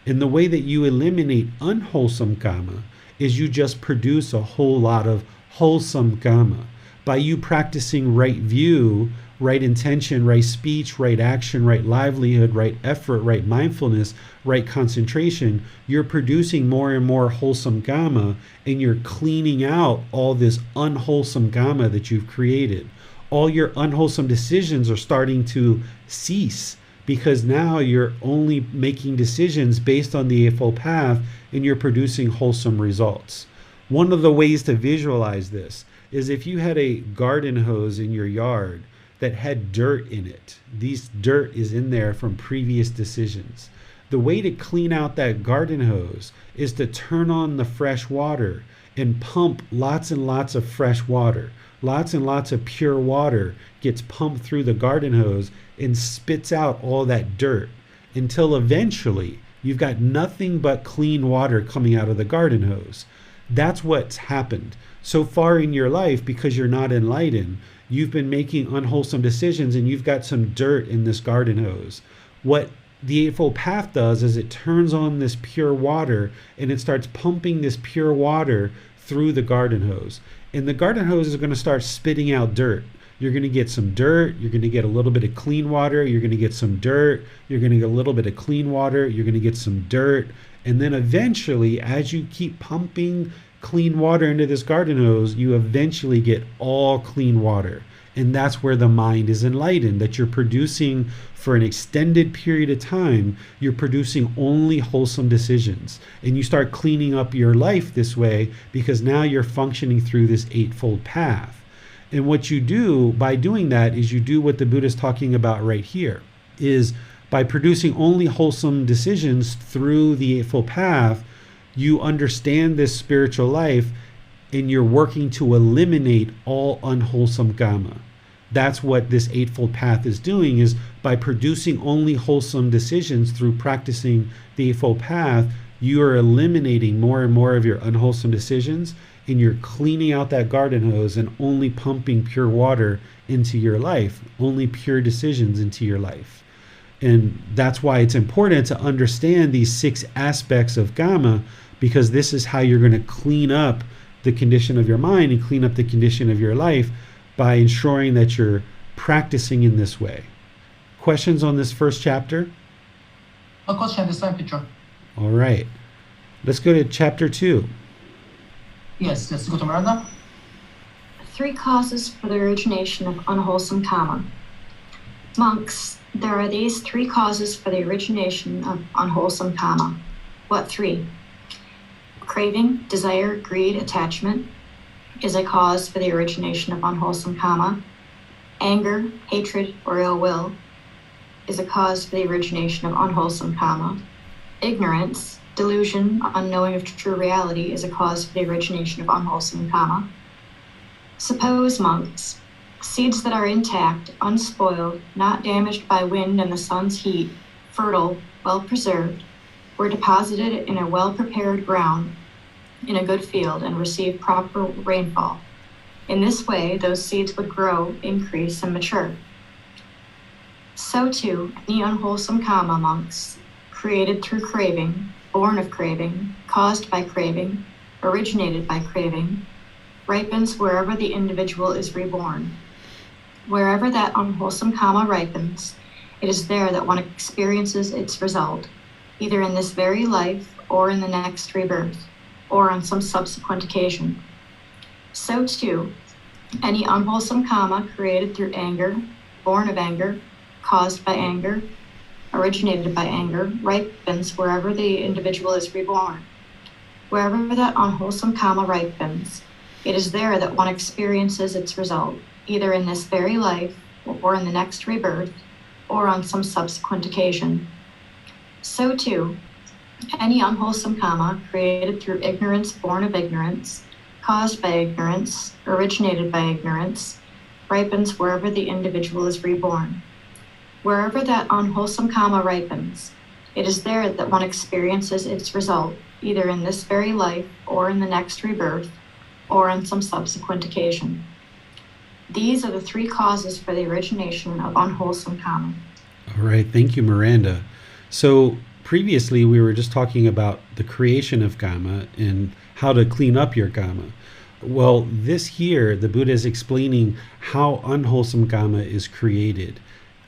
And the way that you eliminate unwholesome Kamma is you just produce a whole lot of wholesome Kamma. By you practicing right view, right intention, right speech, right action, right livelihood, right effort, right mindfulness, right concentration, you're producing more and more wholesome Kamma, and you're cleaning out all this unwholesome Kamma that you've created. All your unwholesome decisions are starting to cease because now you're only making decisions based on the Eightfold Path, and you're producing wholesome results. One of the ways to visualize this is if you had a garden hose in your yard that had dirt in it. This dirt is in there from previous decisions. The way to clean out that garden hose is to turn on the fresh water and pump lots and lots of fresh water. Lots and lots of pure water gets pumped through the garden hose and spits out all that dirt until eventually you've got nothing but clean water coming out of the garden hose. That's what's happened. So far in your life, because you're not enlightened, you've been making unwholesome decisions and you've got some dirt in this garden hose. What the Eightfold Path does is it turns on this pure water and it starts pumping this pure water through the garden hose. And the garden hose is going to start spitting out dirt. You're going to get some dirt, you're going to get a little bit of clean water, you're going to get some dirt, you're going to get a little bit of clean water, you're going to get some dirt. And then eventually, as you keep pumping clean water into this garden hose, you eventually get all clean water. And that's where the mind is enlightened, that you're producing for an extended period of time, you're producing only wholesome decisions. And you start cleaning up your life this way because now you're functioning through this Eightfold Path. And what you do by doing that is you do what the Buddha is talking about right here, is by producing only wholesome decisions through the Eightfold Path, you understand this spiritual life and you're working to eliminate all unwholesome Kamma. That's what this Eightfold Path is doing, is by producing only wholesome decisions through practicing the Eightfold Path, you are eliminating more and more of your unwholesome decisions, and you're cleaning out that garden hose and only pumping pure water into your life, only pure decisions into your life. And that's why it's important to understand these 6 aspects of Kamma, because this is how you're going to clean up the condition of your mind and clean up the condition of your life by ensuring that you're practicing in this way. Questions on this first chapter? No question at this time, teacher. All right. Let's go to chapter 2. Yes, let's go to Miranda. 3 causes for the origination of unwholesome Kamma. Monks, there are these 3 causes for the origination of unwholesome Kamma. What 3? Craving, desire, greed, attachment is a cause for the origination of unwholesome Kamma. Anger, hatred, or ill will is a cause for the origination of unwholesome Kamma. Ignorance, delusion, unknowing of true reality is a cause for the origination of unwholesome Kamma. Suppose, monks, seeds that are intact, unspoiled, not damaged by wind and the sun's heat, fertile, well preserved, were deposited in a well-prepared ground in a good field and received proper rainfall. In this way, those seeds would grow, increase, and mature. So too, any unwholesome Kamma, monks, created through craving, born of craving, caused by craving, originated by craving, ripens wherever the individual is reborn. Wherever that unwholesome Kamma ripens, it is there that one experiences its result, either in this very life or in the next rebirth, or on some subsequent occasion. So too, any unwholesome Kamma created through anger, born of anger, caused by anger, originated by anger, ripens wherever the individual is reborn. Wherever that unwholesome Kamma ripens, it is there that one experiences its result, either in this very life or in the next rebirth, or on some subsequent occasion. So too, any unwholesome Kamma created through ignorance, born of ignorance, caused by ignorance, originated by ignorance, ripens wherever the individual is reborn. Wherever that unwholesome Kamma ripens, it is there that one experiences its result, either in this very life or in the next rebirth, or on some subsequent occasion. These are the 3 causes for the origination of unwholesome Kamma. All right, thank you, Miranda. So previously we were just talking about the creation of Kamma and how to clean up your Kamma. Well, this here, the Buddha is explaining how unwholesome Kamma is created.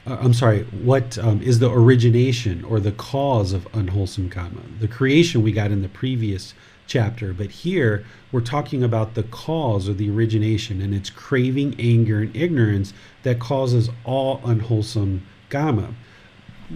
What is the origination or the cause of unwholesome Kamma? The creation we got in the previous chapter, but here we're talking about the cause or the origination, and it's craving, anger, and ignorance that causes all unwholesome Kamma.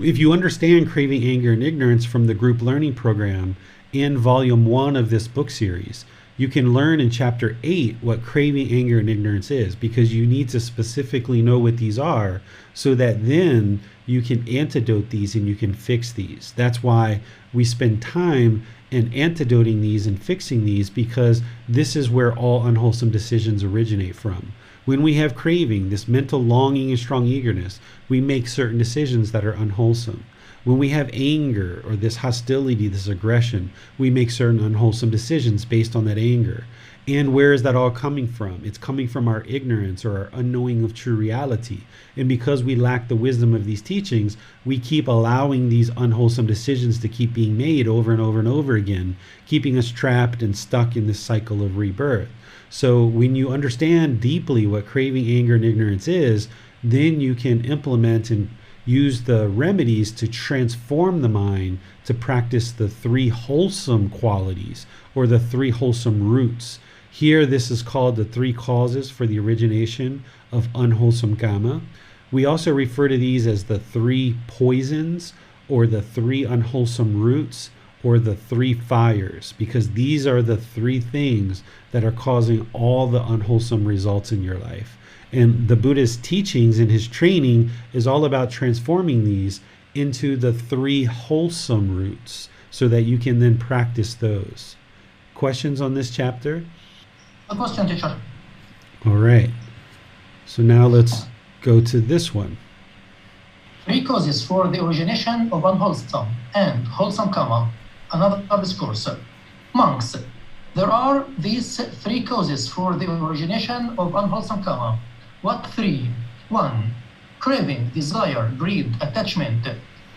If you understand craving, anger, and ignorance from the group learning program in volume 1 of this book series, you can learn in chapter 8 what craving, anger, and ignorance is, because you need to specifically know what these are so that then you can antidote these and you can fix these. That's why we spend time in antidoting these and fixing these, because this is where all unwholesome decisions originate from. When we have craving, this mental longing and strong eagerness, we make certain decisions that are unwholesome. When we have anger or this hostility, this aggression, we make certain unwholesome decisions based on that anger. And where is that all coming from? It's coming from our ignorance or our unknowing of true reality. And because we lack the wisdom of these teachings, we keep allowing these unwholesome decisions to keep being made over and over and over again, keeping us trapped and stuck in this cycle of rebirth. So when you understand deeply what craving, anger, and ignorance is, then you can implement and use the remedies to transform the mind to practice the 3 wholesome qualities or the 3 wholesome roots. Here, this is called the 3 causes for the origination of unwholesome Kamma. We also refer to these as the 3 poisons or the 3 unwholesome roots or the 3 fires, because these are the 3 things that are causing all the unwholesome results in your life. And the Buddha's teachings and his training is all about transforming these into the 3 wholesome roots so that you can then practice those. Questions on this chapter? A question, teacher. All right. So now let's go to this one. 3 causes for the origination of unwholesome and wholesome Kamma. Another discourse. Monks, there are these 3 causes for the origination of unwholesome Kamma. What 3? 1. Craving, desire, greed, attachment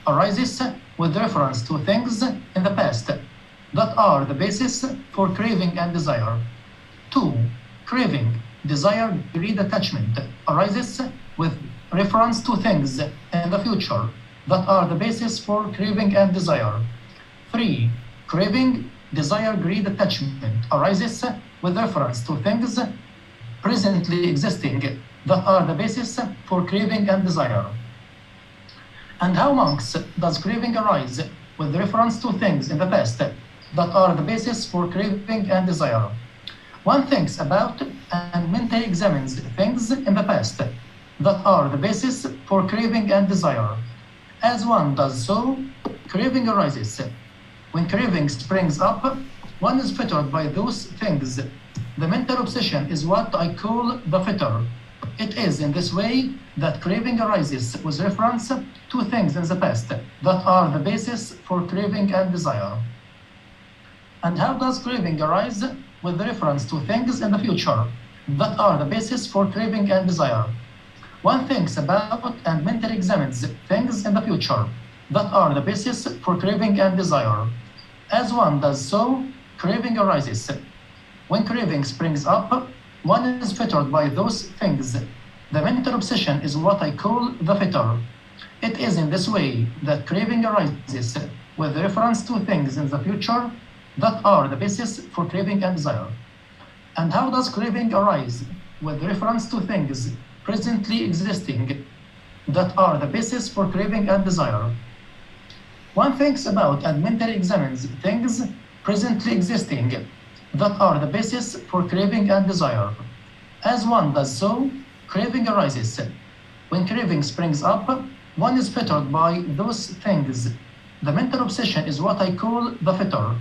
arises with reference to things in the past that are the basis for craving and desire. 2. Craving, desire, greed, attachment arises with reference to things in the future that are the basis for craving and desire. 3. Craving, desire, greed, attachment arises with reference to things presently existing that are the basis for craving and desire. And how, monks, does craving arise with reference to things in the past that are the basis for craving and desire? One thinks about and mentally examines things in the past that are the basis for craving and desire. As one does so, craving arises. When craving springs up, one is fettered by those things. The mental obsession is what I call the fetter. It is in this way that craving arises with reference to things in the past that are the basis for craving and desire. And how does craving arise with reference to things in the future that are the basis for craving and desire? One thinks about and mentally examines things in the future that are the basis for craving and desire. As one does so, craving arises. When craving springs up, one is fettered by those things. The mental obsession is what I call the fetter. It is in this way that craving arises with reference to things in the future that are the basis for craving and desire. And how does craving arise with reference to things presently existing that are the basis for craving and desire? One thinks about and mentally examines things presently existing that are the basis for craving and desire. As one does so, craving arises. When craving springs up, one is fettered by those things. The mental obsession is what I call the fetter.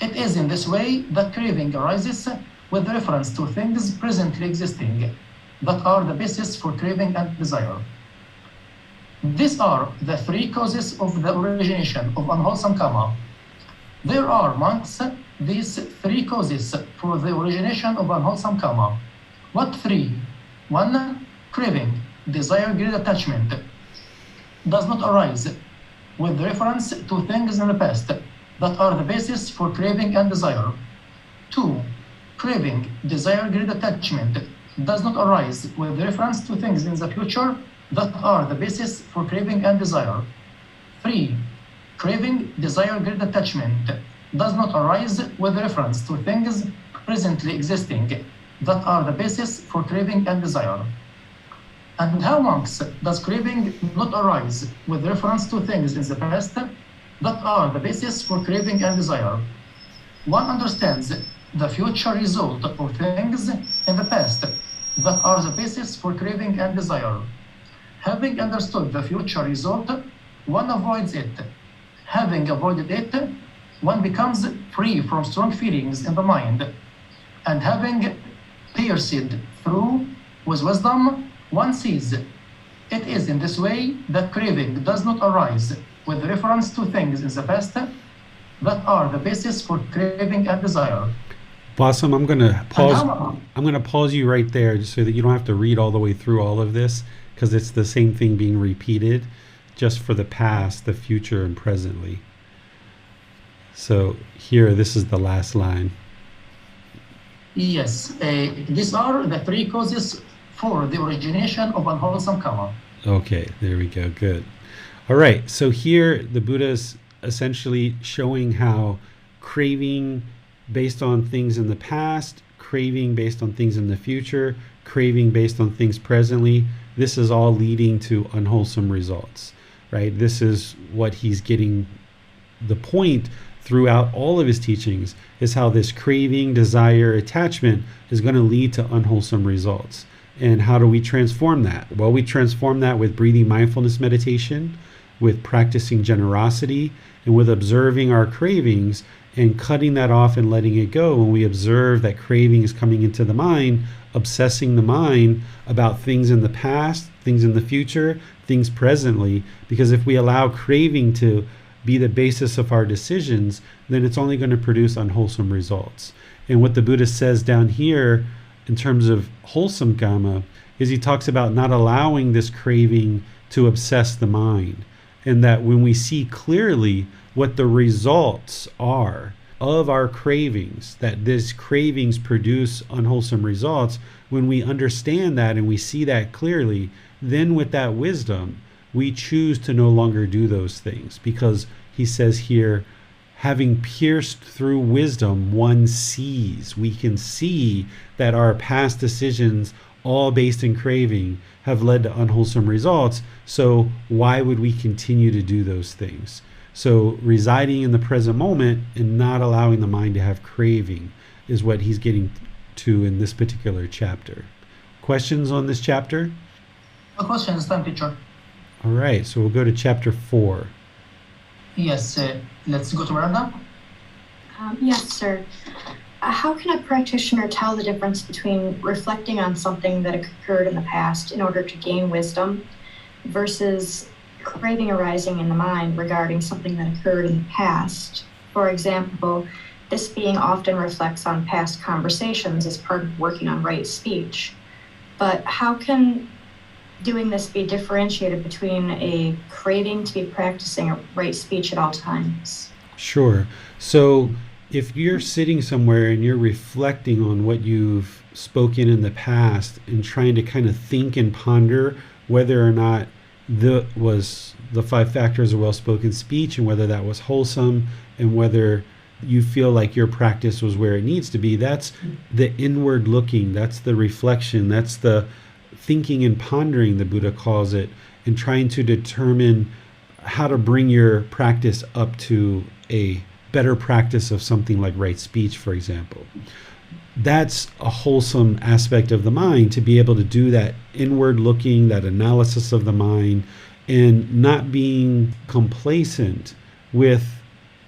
It is in this way that craving arises with reference to things presently existing that are the basis for craving and desire. These are the three causes of the origination of unwholesome karma. There are, monks, these three causes for the origination of unwholesome karma. What three? 1. Craving, desire, greed, attachment does not arise with reference to things in the past that are the basis for craving and desire. 2. Craving, desire, greed, attachment does not arise with reference to things in the future that are the basis for craving and desire. 3. Craving, desire, greed, attachment does not arise with reference to things presently existing that are the basis for craving and desire. And how, monks, does craving not arise with reference to things in the past that are the basis for craving and desire? One understands the future result of things in the past that are the basis for craving and desire. Having understood the future result, one avoids it. Having avoided it, one becomes free from strong feelings in the mind. And having pierced through with wisdom, one sees. It is in this way that craving does not arise with reference to things in the past that are the basis for craving and desire. Blossom, I'm going to pause you right there just so that you don't have to read all the way through all of this, because it's the same thing being repeated just for the past, the future, and presently. So here, this is the last line. Yes, these are the three causes for the origination of unwholesome karma. Okay, there we go. Good. All right. So here the Buddha is essentially showing how craving based on things in the past, craving based on things in the future, craving based on things presently, this is all leading to unwholesome results, right? This is what he's getting the point throughout all of his teachings, is how this craving, desire, attachment is going to lead to unwholesome results. And how do we transform that? Well, we transform that with breathing mindfulness meditation, with practicing generosity, and with observing our cravings and cutting that off and letting it go. When we observe that craving is coming into the mind, obsessing the mind about things in the past, things in the future, things presently, because if we allow craving to be the basis of our decisions, then it's only going to produce unwholesome results. And what the Buddha says down here in terms of wholesome karma is he talks about not allowing this craving to obsess the mind, and that when we see clearly what the results are of our cravings, that these cravings produce unwholesome results, when we understand that and we see that clearly, then with that wisdom, we choose to no longer do those things. Because he says here, having pierced through wisdom, one sees. We can see that our past decisions, all based in craving, have led to unwholesome results. So why would we continue to do those things? So residing in the present moment and not allowing the mind to have craving is what he's getting to in this particular chapter. Questions on this chapter? No questions, time, teacher. All right, so we'll go to chapter 4. Yes, let's go to Miranda. Yes, sir. How can a practitioner tell the difference between reflecting on something that occurred in the past in order to gain wisdom versus craving arising in the mind regarding something that occurred in the past? For example, this being often reflects on past conversations as part of working on right speech. But how can doing this be differentiated between a craving to be practicing a right speech at all times? Sure. So if you're sitting somewhere and you're reflecting on what you've spoken in the past and trying to kind of think and ponder whether or not the 5 factors of well-spoken speech and whether that was wholesome and whether you feel like your practice was where it needs to be, that's the inward looking, that's the reflection, that's the thinking and pondering, the Buddha calls it, and trying to determine how to bring your practice up to a better practice of something like right speech, for example. That's a wholesome aspect of the mind, to be able to do that inward looking, that analysis of the mind, and not being complacent with,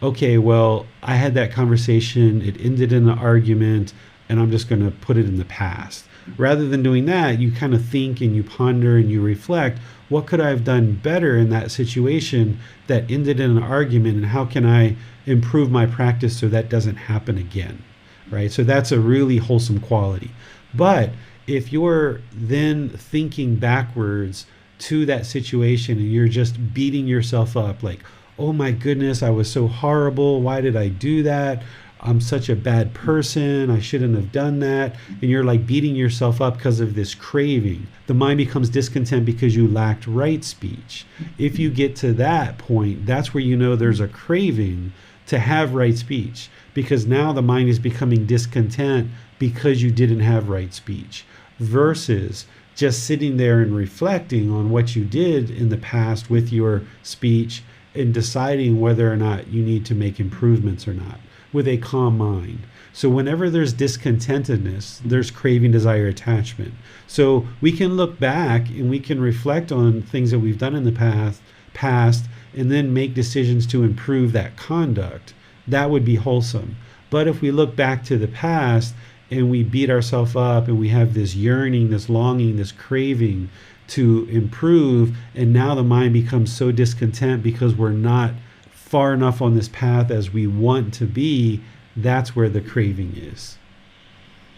okay, well, I had that conversation, it ended in an argument, and I'm just going to put it in the past. Rather than doing that, you kind of think and you ponder and you reflect, what could I have done better in that situation that ended in an argument, and how can I improve my practice so that doesn't happen again, right? So that's a really wholesome quality. But if you're then thinking backwards to that situation and you're just beating yourself up like, oh my goodness, I was so horrible, why did I do that? I'm such a bad person, I shouldn't have done that. And you're like beating yourself up because of this craving. The mind becomes discontent because you lacked right speech. If you get to that point, that's where you know there's a craving to have right speech, because now the mind is becoming discontent because you didn't have right speech, versus just sitting there and reflecting on what you did in the past with your speech and deciding whether or not you need to make improvements or not, with a calm mind. So whenever there's discontentedness, there's craving, desire, attachment. So we can look back and we can reflect on things that we've done in the past and then make decisions to improve that conduct. That would be wholesome. But if we look back to the past and we beat ourselves up and we have this yearning, this longing, this craving to improve, and now the mind becomes so discontent because we're not far enough on this path as we want to be, that's where the craving is.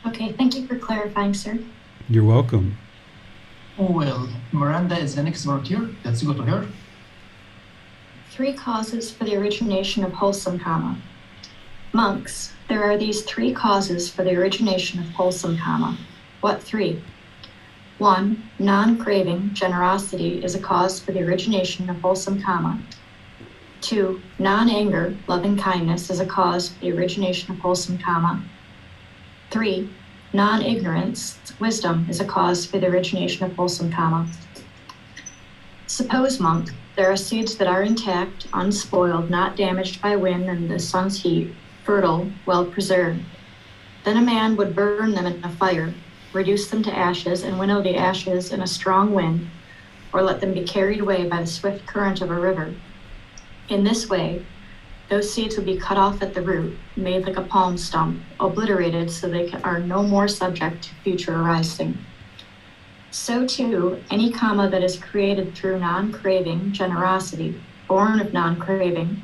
Okay, thank you for clarifying, sir. You're welcome. Well, Miranda is the next volunteer. Let's go to her. 3 causes for the origination of wholesome Kamma. Monks, there are these 3 causes for the origination of wholesome Kamma. What 3? 1. Non-craving, generosity, is a cause for the origination of wholesome Kamma. 2. Non-anger, loving kindness, is a cause for the origination of wholesome Kamma. 3. Non-ignorance, wisdom, is a cause for the origination of wholesome Kamma. Suppose, monk, there are seeds that are intact, unspoiled, not damaged by wind and the sun's heat, fertile, well preserved. Then a man would burn them in a fire, reduce them to ashes, and winnow the ashes in a strong wind, or let them be carried away by the swift current of a river. In this way, those seeds would be cut off at the root, made like a palm stump, obliterated so they are no more subject to future arising. So too, any Kamma that is created through non-craving, generosity, born of non-craving,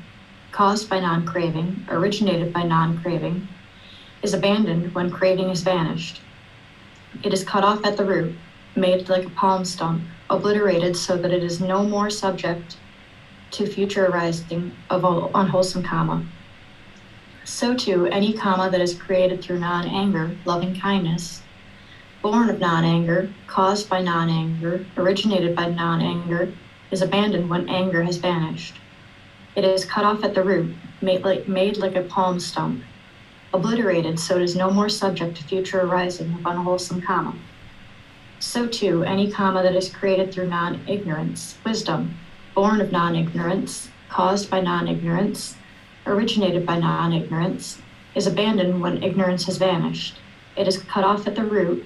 caused by non-craving, originated by non-craving, is abandoned when craving is vanished. It is cut off at the root, made like a palm stump, obliterated so that it is no more subject to future arising of unwholesome Kamma. So too, any Kamma that is created through non-anger, loving kindness, born of non-anger, caused by non-anger, originated by non-anger, is abandoned when anger has vanished. It is cut off at the root, made like a palm stump, obliterated so it is no more subject to future arising of unwholesome karma. So too, any karma that is created through non-ignorance, wisdom, born of non-ignorance, caused by non-ignorance, originated by non-ignorance, is abandoned when ignorance has vanished. It is cut off at the root,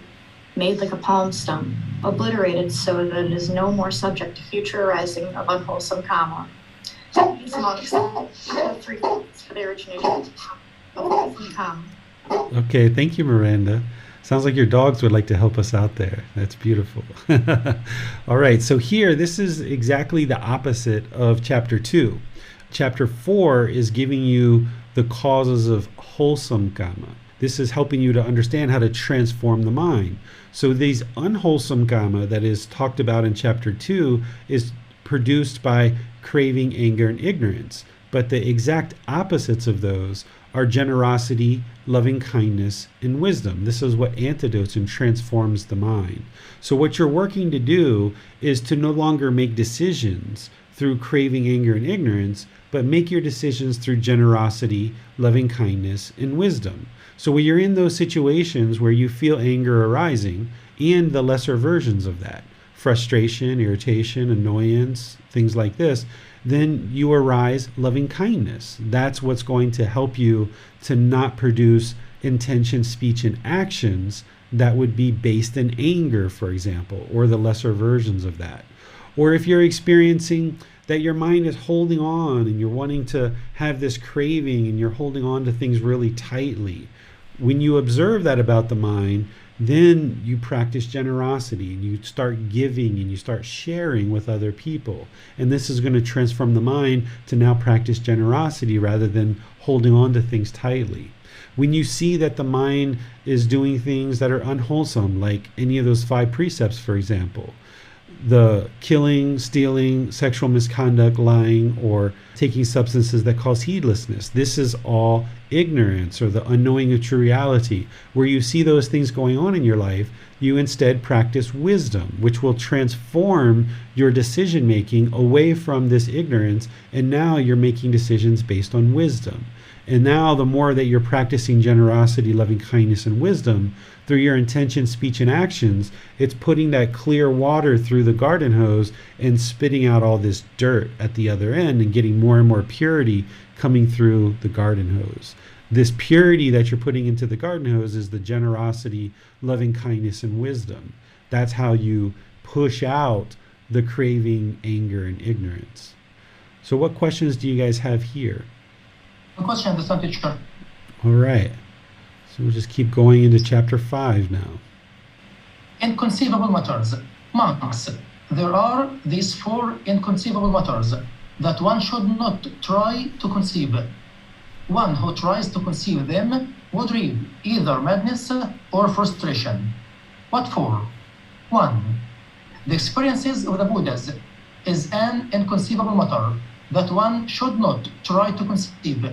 made like a palm stump, obliterated so that it is no more subject to future arising of unwholesome karma. These monks have 3 things for the origination of unwholesome karma. Okay, thank you, Miranda. Sounds like your dogs would like to help us out there. That's beautiful. All right, so here, this is exactly the opposite of chapter 2. Chapter 4 is giving you the causes of wholesome karma. This is helping you to understand how to transform the mind. So these unwholesome karma that is talked about in chapter 2 is produced by craving, anger, and ignorance. But the exact opposites of those are generosity, loving kindness, and wisdom. This is what antidotes and transforms the mind. So what you're working to do is to no longer make decisions through craving, anger, and ignorance, but make your decisions through generosity, loving kindness, and wisdom. So when you're in those situations where you feel anger arising, and the lesser versions of that, frustration, irritation, annoyance, things like this, then you arise loving kindness. That's what's going to help you to not produce intention, speech, and actions that would be based in anger, for example, or the lesser versions of that. Or if you're experiencing that your mind is holding on and you're wanting to have this craving and you're holding on to things really tightly, when you observe that about the mind, then you practice generosity and you start giving and you start sharing with other people. And this is going to transform the mind to now practice generosity rather than holding on to things tightly. When you see that the mind is doing things that are unwholesome, like any of those 5 precepts, for example, the killing, stealing, sexual misconduct, lying, or taking substances that cause heedlessness. This is all ignorance or the unknowing of true reality. Where you see those things going on in your life, you instead practice wisdom, which will transform your decision making away from this ignorance, and now you're making decisions based on wisdom. And now the more that you're practicing generosity, loving kindness, and wisdom through your intention, speech, and actions, it's putting that clear water through the garden hose and spitting out all this dirt at the other end and getting more and more purity coming through the garden hose. This purity that you're putting into the garden hose is the generosity, loving kindness, and wisdom. That's how you push out the craving, anger, and ignorance. So what questions do you guys have here? A question, the teacher. All right. So we'll just keep going into chapter 5 now. Inconceivable matters. Monks, there are these 4 inconceivable matters that one should not try to conceive. One who tries to conceive them would reap either madness or frustration. What for? 1. The experiences of the Buddhas is an inconceivable matter that one should not try to conceive.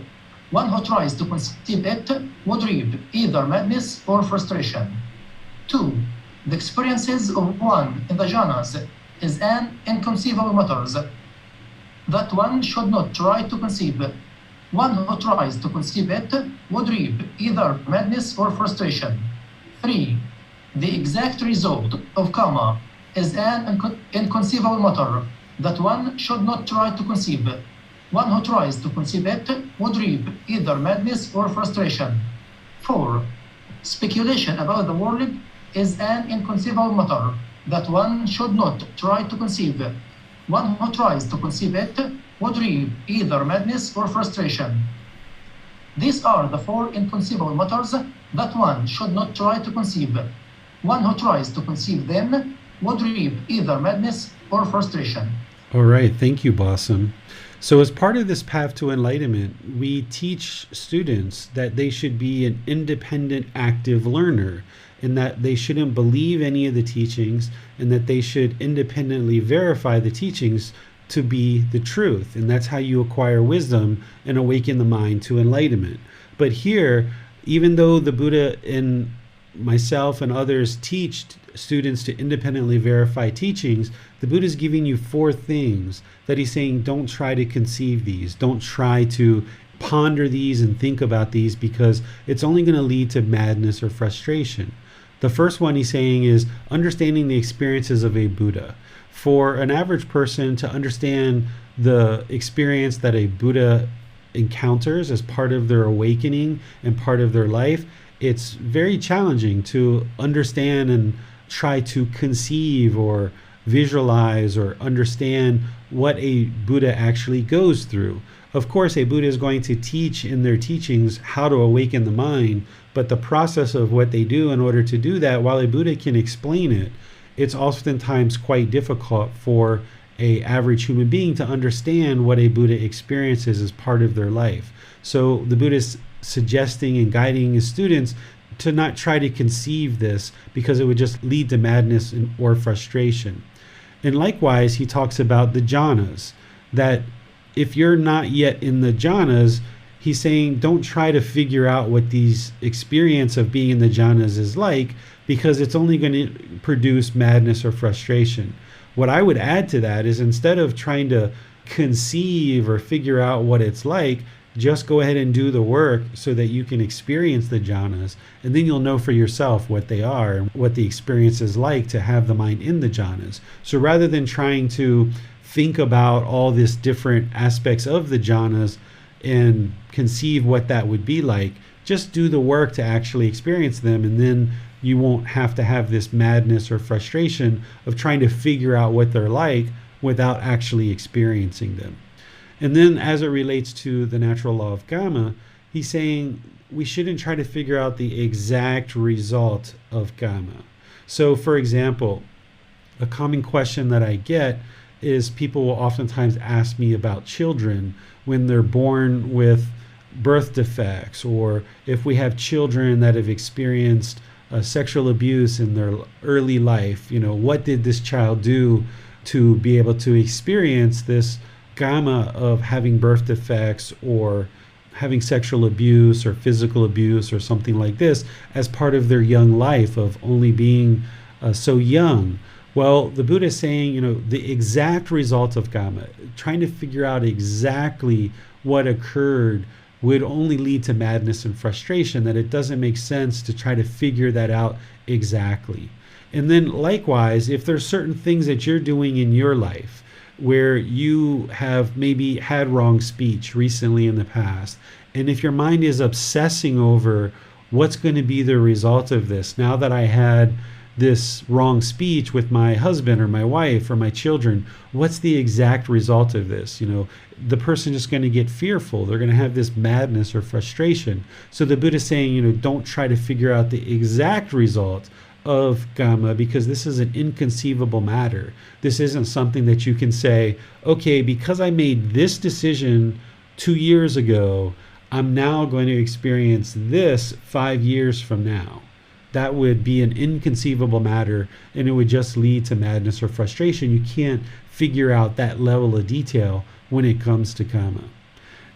One who tries to conceive it would reap either madness or frustration. 2. The experiences of one in the jhanas is an inconceivable matter that one should not try to conceive. One who tries to conceive it would reap either madness or frustration. 3. The exact result of Kamma is an inconceivable matter that one should not try to conceive. One who tries to conceive it would reap either madness or frustration. 4. Speculation about the world is an inconceivable matter that one should not try to conceive. One who tries to conceive it would reap either madness or frustration. These are the 4 inconceivable matters that one should not try to conceive. One who tries to conceive them would reap either madness or frustration. All right. Thank you, Blossom. So as part of this path to enlightenment, we teach students that they should be an independent, active learner, and that they shouldn't believe any of the teachings, and that they should independently verify the teachings to be the truth. And that's how you acquire wisdom and awaken the mind to enlightenment. But here, even though the Buddha and myself and others teach students to independently verify teachings, the Buddha is giving you 4 things that he's saying, don't try to conceive these. Don't try to ponder these and think about these, because it's only going to lead to madness or frustration. The first one he's saying is understanding the experiences of a Buddha. For an average person to understand the experience that a Buddha encounters as part of their awakening and part of their life, it's very challenging to understand and try to conceive or visualize or understand what a Buddha actually goes through. Of course, a Buddha is going to teach in their teachings how to awaken the mind, but the process of what they do in order to do that, while a Buddha can explain it, it's oftentimes quite difficult for an average human being to understand what a Buddha experiences as part of their life. So the Buddha is suggesting and guiding his students to not try to conceive this, because it would just lead to madness or frustration. And likewise, he talks about the jhanas, that if you're not yet in the jhanas, he's saying don't try to figure out what these experience of being in the jhanas is like, because it's only going to produce madness or frustration. What I would add to that is, instead of trying to conceive or figure out what it's like, just go ahead and do the work so that you can experience the jhanas, and then you'll know for yourself what they are and what the experience is like to have the mind in the jhanas. So rather than trying to think about all these different aspects of the jhanas and conceive what that would be like, just do the work to actually experience them, and then you won't have to have this madness or frustration of trying to figure out what they're like without actually experiencing them. And then as it relates to the natural law of Kamma, he's saying we shouldn't try to figure out the exact result of Kamma. So for example, a common question that I get is people will oftentimes ask me about children when they're born with birth defects, or if we have children that have experienced sexual abuse in their early life, what did this child do to be able to experience this Kamma of having birth defects or having sexual abuse or physical abuse or something like this as part of their young life of only being so young. Well, the Buddha is saying, the exact result of Kamma, trying to figure out exactly what occurred, would only lead to madness and frustration, that it doesn't make sense to try to figure that out exactly. And then likewise, if there's certain things that you're doing in your life where you have maybe had wrong speech recently in the past, and if your mind is obsessing over what's going to be the result of this, now that I had this wrong speech with my husband or my wife or my children, what's the exact result of this? The person just going to get fearful. They're going to have this madness or frustration. So the Buddha is saying, don't try to figure out the exact result of Kamma, because this is an inconceivable matter. This isn't something that you can say, okay, because I made this decision 2 years ago, I'm now going to experience this 5 years from now. That would be an inconceivable matter, and it would just lead to madness or frustration. You can't figure out that level of detail when it comes to Kamma.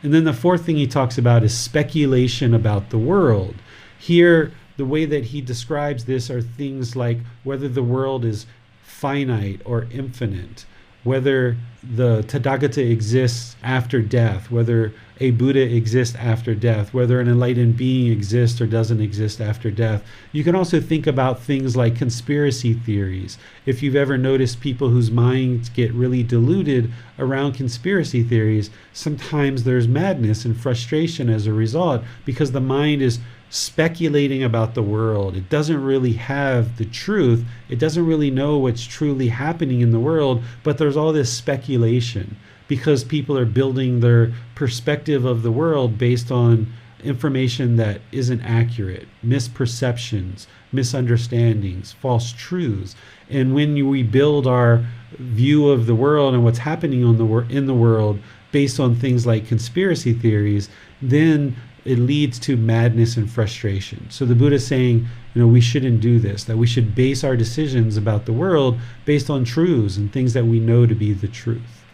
And then the fourth thing he talks about is speculation about the world. Here, the way that he describes this are things like whether the world is finite or infinite, whether the Tathagata exists after death, whether a Buddha exists after death, whether an enlightened being exists or doesn't exist after death. You can also think about things like conspiracy theories. If you've ever noticed people whose minds get really diluted around conspiracy theories, sometimes there's madness and frustration as a result, because the mind is speculating about the world. It doesn't really have the truth. It doesn't really know what's truly happening in the world, but there's all this speculation because people are building their perspective of the world based on information that isn't accurate, misperceptions, misunderstandings, false truths. And when we build our view of the world and what's happening in the world based on things like conspiracy theories, then it leads to madness and frustration. So the Buddha is saying, we shouldn't do this, that we should base our decisions about the world based on truths and things that we know to be the truth.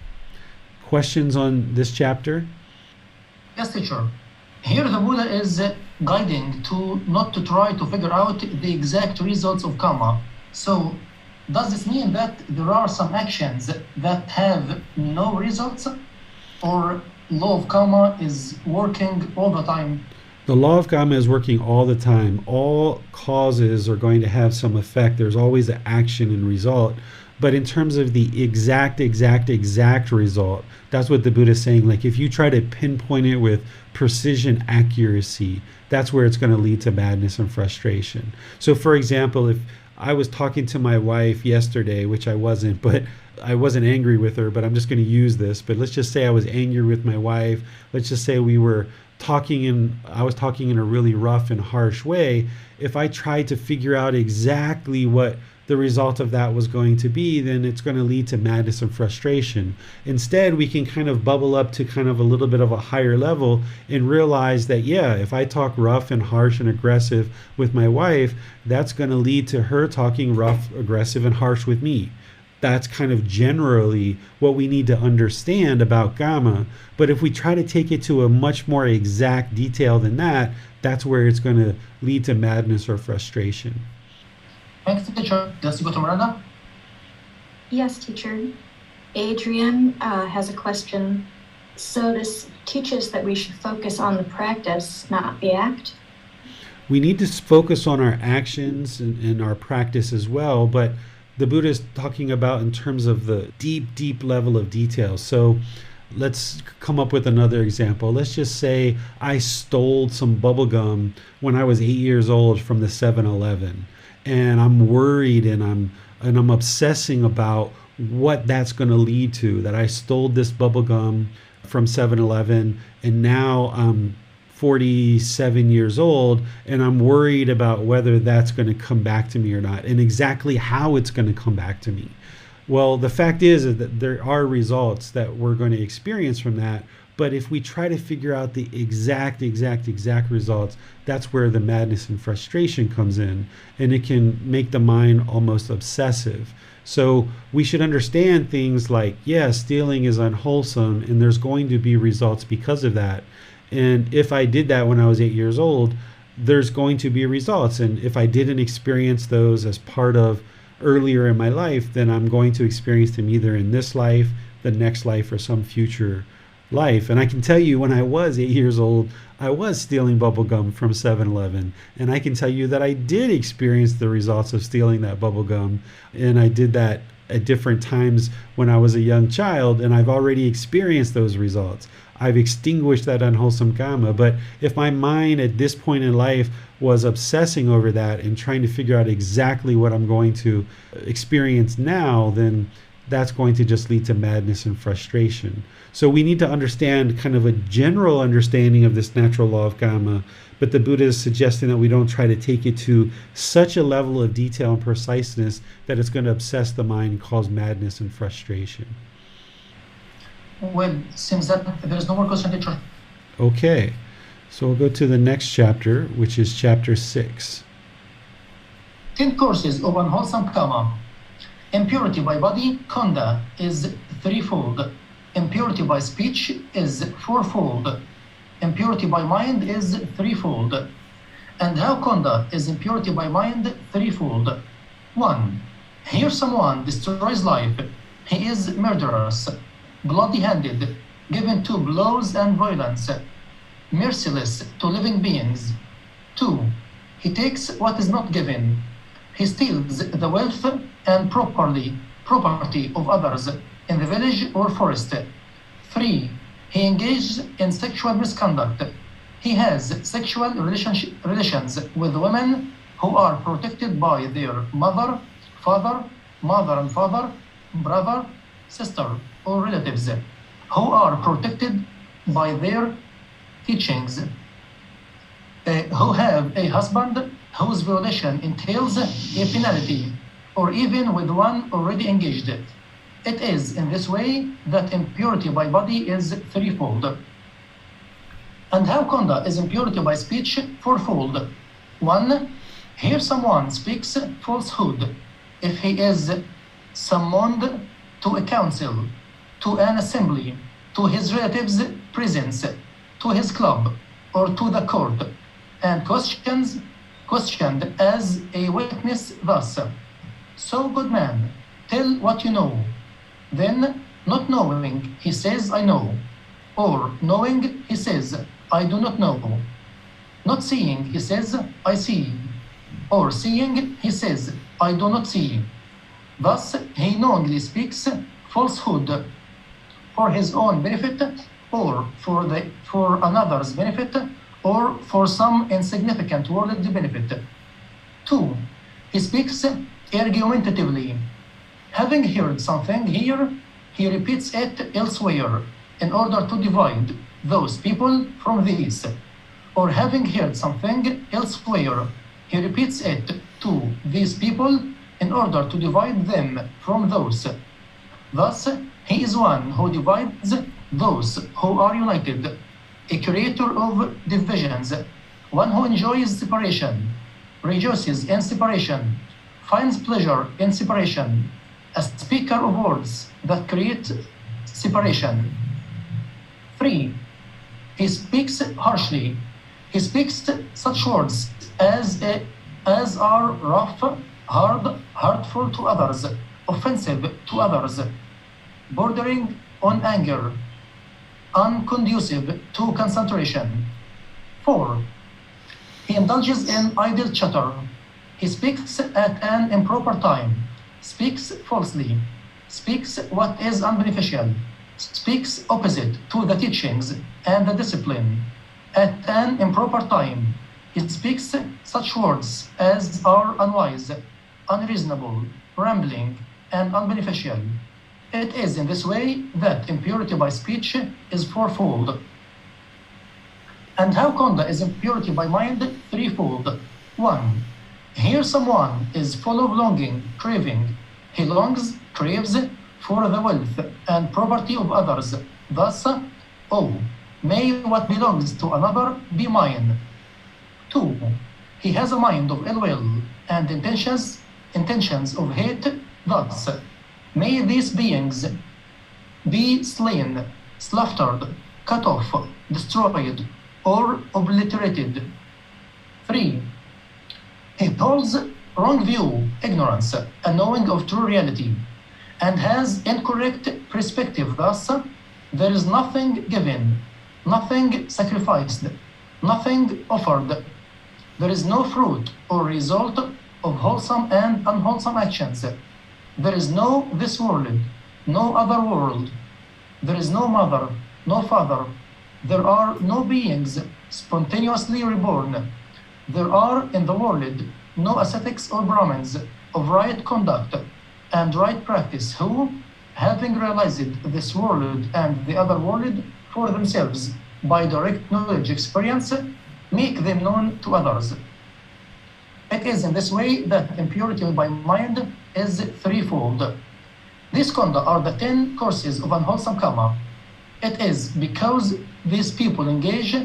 Questions on this chapter? Yes, teacher. Here the Buddha is guiding to not to try to figure out the exact results of Kamma. So does this mean that there are some actions that have no results? Or law of karma is working all the time. The law of Kamma is working all the time. All causes are going to have some effect. There's always an action and result. But in terms of the exact result, that's what the Buddha is saying. Like if you try to pinpoint it with precision accuracy, that's where it's going to lead to madness and frustration. So for example, if I was talking to my wife yesterday, which I wasn't, but I wasn't angry with her, but I'm just going to use this. But let's just say I was angry with my wife. Let's just say I was talking in a really rough and harsh way. If I tried to figure out exactly what the result of that was going to be, then it's going to lead to madness and frustration. Instead, we can kind of bubble up to kind of a little bit of a higher level and realize that, yeah, if I talk rough and harsh and aggressive with my wife, that's going to lead to her talking rough, aggressive, and harsh with me. That's kind of generally what we need to understand about Kamma. But if we try to take it to a much more exact detail than that, that's where it's going to lead to madness or frustration. Thanks, teacher. Let's go to Miranda. Yes, teacher. Adrian has a question. So this teaches that we should focus on the practice, not the act? We need to focus on our actions and our practice as well, but the Buddha is talking about in terms of the deep level of detail. So let's come up with another example. Let's just say I stole some bubble gum when I was 8 years old from the 7-Eleven, and I'm worried and I'm obsessing about what that's going to lead to, that I stole this bubble gum from 7-Eleven and now I'm 47 years old and I'm worried about whether that's going to come back to me or not, and exactly how it's going to come back to me. Well, the fact is that there are results that we're going to experience from that, but if we try to figure out the exact results, that's where the madness and frustration comes in, and it can make the mind almost obsessive. So we should understand things like, yeah, stealing is unwholesome and there's going to be results because of that. And if I did that when I was 8 years old, there's going to be results. And if I didn't experience those as part of earlier in my life, then I'm going to experience them either in this life, the next life, or some future life. And I can tell you when I was 8 years old, I was stealing bubble gum from 7-Eleven. And I can tell you that I did experience the results of stealing that bubble gum. And I did that at different times when I was a young child, and I've already experienced those results. I've extinguished that unwholesome Kamma. But if my mind at this point in life was obsessing over that and trying to figure out exactly what I'm going to experience now, then that's going to just lead to madness and frustration. So we need to understand kind of a general understanding of this natural law of Kamma, but the Buddha is suggesting that we don't try to take it to such a level of detail and preciseness that it's going to obsess the mind and cause madness and frustration. Well, seems that there is no more question, teacher. Okay, so we'll go to the next chapter, which is chapter 6. 10 courses of unwholesome karma. Impurity by body, khandha, is threefold. Impurity by speech is fourfold. Impurity by mind is threefold. And how khandha is impurity by mind threefold? 1. Here someone destroys life. He is murderous, bloody-handed, given to blows and violence, merciless to living beings. 2. He takes what is not given. He steals the wealth and property of others in the village or forest. 3. He engages in sexual misconduct. He has sexual relations with women who are protected by their mother, father, mother and father, brother, sister, or relatives, who are protected by their teachings, who have a husband whose violation entails a penalty, or even with one already engaged. It is in this way that impurity by body is threefold. And how khandha is impurity by speech fourfold. 1. Here someone speaks falsehood. If he is summoned to a council, to an assembly, to his relatives' presence, to his club, or to the court, and questioned as a witness thus: "So, good man, tell what you know." Then, not knowing, he says, "I know." Or knowing, he says, I do not know. Not seeing, he says, I see. Or seeing, he says, I do not see. Thus, he knowingly speaks falsehood for his own benefit, or for another's benefit, or for some insignificant worldly benefit. 2. He speaks argumentatively. Having heard something here, he repeats it elsewhere in order to divide those people from these. Or having heard something elsewhere, he repeats it to these people in order to divide them from those. Thus, he is one who divides those who are united, a creator of divisions, one who enjoys separation, rejoices in separation, finds pleasure in separation, a speaker of words that create separation. 3. He speaks harshly. He speaks such words as are rough, hard, hurtful to others, offensive to others, bordering on anger, unconducive to concentration. 4. He indulges in idle chatter. He speaks at an improper time, speaks falsely, speaks what is unbeneficial, speaks opposite to the teachings and the discipline. At an improper time, he speaks such words as are unwise, unreasonable, rambling, and unbeneficial. It is in this way that impurity by speech is fourfold. And how Konda is impurity by mind? Threefold. 1. Here someone is full of longing, craving. He longs, craves for the wealth and property of others. Thus, oh, may what belongs to another be mine. 2. He has a mind of ill will and intentions of hate. Thus, may these beings be slain, slaughtered, cut off, destroyed, or obliterated. 3. He holds wrong view, ignorance, and knowing of true reality, and has incorrect perspective. Thus, there is nothing given, nothing sacrificed, nothing offered. There is no fruit or result of wholesome and unwholesome actions. There is no this world, no other world. There is no mother, no father. There are no beings spontaneously reborn. There are in the world no ascetics or Brahmins of right conduct and right practice who, having realized this world and the other world for themselves by direct knowledge experience, make them known to others. It is in this way that impurity by mind is threefold. These Konda are the 10 courses of unwholesome Kamma. It is because these people engage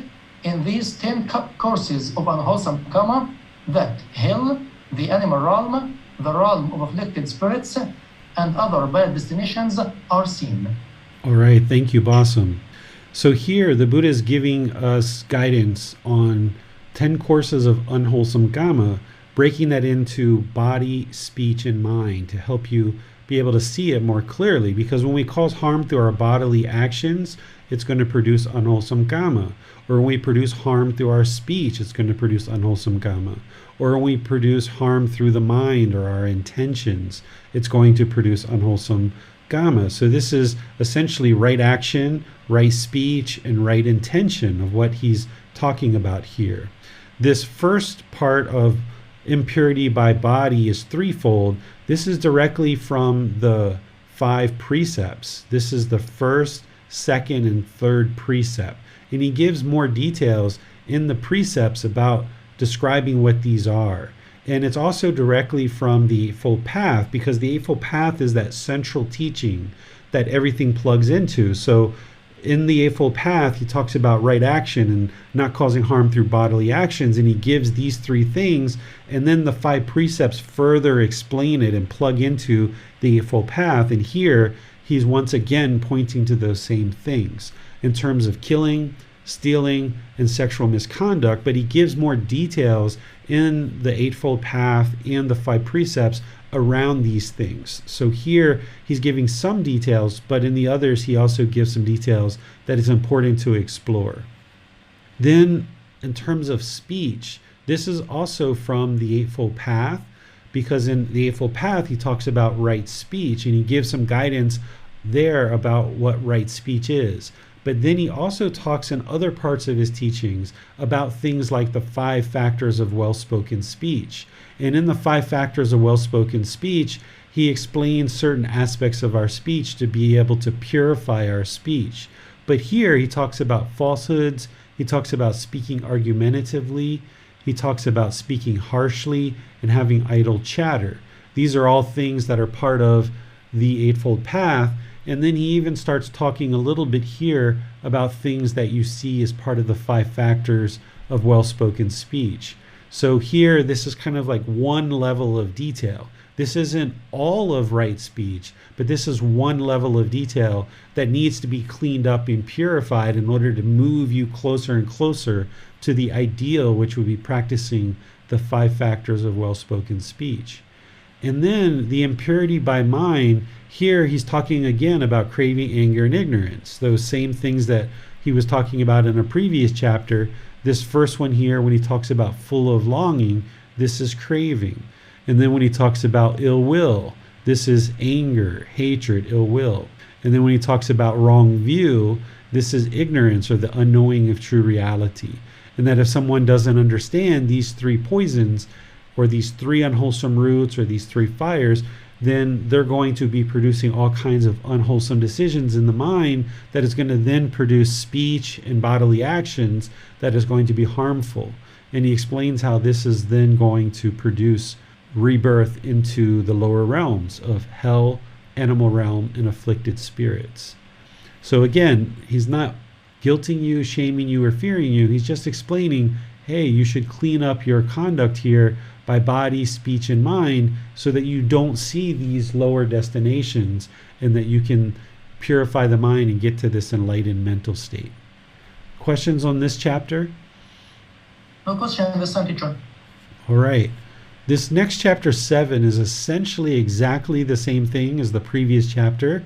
in these 10 courses of unwholesome Kamma that hell, the animal realm, the realm of afflicted spirits, and other bad destinations are seen. All right, thank you, Basam. So here the Buddha is giving us guidance on 10 courses of unwholesome Kamma, breaking that into body, speech, and mind to help you be able to see it more clearly. Because when we cause harm through our bodily actions, it's going to produce unwholesome Kamma. Or when we produce harm through our speech, it's going to produce unwholesome Kamma. Or when we produce harm through the mind or our intentions, it's going to produce unwholesome Kamma. So this is essentially right action, right speech, and right intention of what he's talking about here. This first part of impurity by body is threefold. This is directly from the 5 precepts. This is the first, second, and third precept. And he gives more details in the precepts about describing what these are. And it's also directly from the Eightfold Path, because the Eightfold Path is that central teaching that everything plugs into. So in the Eightfold Path, he talks about right action and not causing harm through bodily actions, and he gives these 3 things, and then the 5 precepts further explain it and plug into the Eightfold Path. And here he's once again pointing to those same things in terms of killing, stealing, and sexual misconduct, but he gives more details in the Eightfold Path and the 5 precepts around these things. So here he's giving some details, but in the others he also gives some details that is important to explore. Then in terms of speech, this is also from the Eightfold Path, because in the Eightfold Path he talks about right speech, and he gives some guidance there about what right speech is. But then he also talks in other parts of his teachings about things like the 5 factors of well-spoken speech. And in the 5 factors of well-spoken speech, he explains certain aspects of our speech to be able to purify our speech. But here he talks about falsehoods, he talks about speaking argumentatively, he talks about speaking harshly and having idle chatter. These are all things that are part of the Eightfold Path. And then he even starts talking a little bit here about things that you see as part of the 5 factors of well-spoken speech. So here, this is kind of like one level of detail. This isn't all of right speech, but this is one level of detail that needs to be cleaned up and purified in order to move you closer and closer to the ideal, which would be practicing the 5 factors of well-spoken speech. And then the impurity by mind, here he's talking again about craving, anger, and ignorance. Those same things that he was talking about in a previous chapter. This first one here, when he talks about full of longing, this is craving. And then when he talks about ill will, this is anger, hatred, ill will. And then when he talks about wrong view, this is ignorance, or the unknowing of true reality. And that if someone doesn't understand these 3 poisons, or these 3 unwholesome roots, or these 3 fires, then they're going to be producing all kinds of unwholesome decisions in the mind that is going to then produce speech and bodily actions that is going to be harmful. And he explains how this is then going to produce rebirth into the lower realms of hell, animal realm, and afflicted spirits. So again, he's not guilting you, shaming you, or fearing you. He's just explaining, hey, you should clean up your conduct here by body, speech, and mind, so that you don't see these lower destinations, and that you can purify the mind and get to this enlightened mental state. Questions on this chapter? No question, understand, teacher. All right. This next chapter 7 is essentially exactly the same thing as the previous chapter,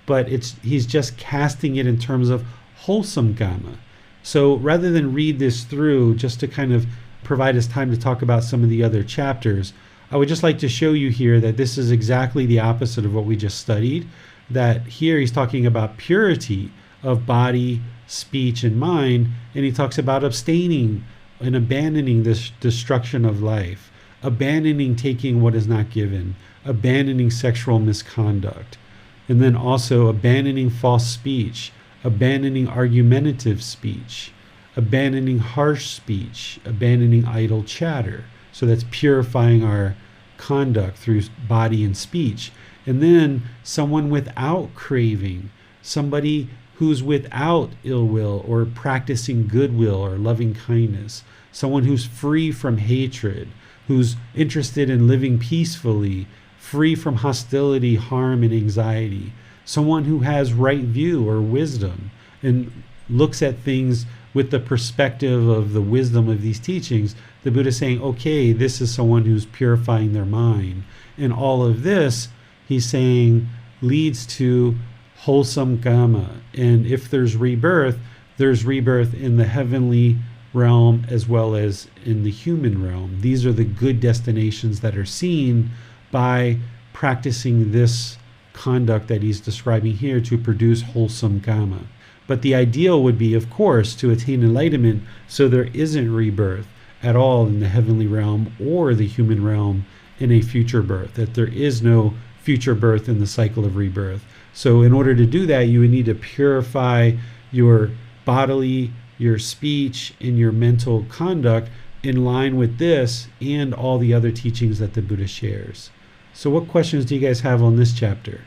but he's just casting it in terms of wholesome Kamma. So rather than read this through, just to kind of provide us time to talk about some of the other chapters, I would just like to show you here that this is exactly the opposite of what we just studied. That here he's talking about purity of body, speech, and mind, and he talks about abstaining and abandoning this destruction of life, abandoning taking what is not given, abandoning sexual misconduct, and then also abandoning false speech, abandoning argumentative speech, abandoning harsh speech, abandoning idle chatter. So that's purifying our conduct through body and speech. And then someone without craving, somebody who's without ill will or practicing goodwill or loving kindness, someone who's free from hatred, who's interested in living peacefully, free from hostility, harm, and anxiety, someone who has right view or wisdom and looks at things with the perspective of the wisdom of these teachings. The Buddha is saying, okay, this is someone who's purifying their mind. And all of this, he's saying, leads to wholesome Kamma. And if there's rebirth in the heavenly realm as well as in the human realm. These are the good destinations that are seen by practicing this conduct that he's describing here to produce wholesome Kamma. But the ideal would be, of course, to attain enlightenment so there isn't rebirth at all in the heavenly realm or the human realm in a future birth, that there is no future birth in the cycle of rebirth. So in order to do that, you would need to purify your bodily, your speech, and your mental conduct in line with this and all the other teachings that the Buddha shares. So what questions do you guys have on this chapter?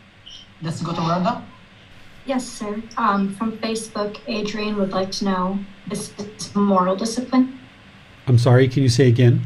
Let's go to Miranda. Yes, sir. From Facebook, Adrian would like to know, is this moral discipline? I'm sorry, can you say again?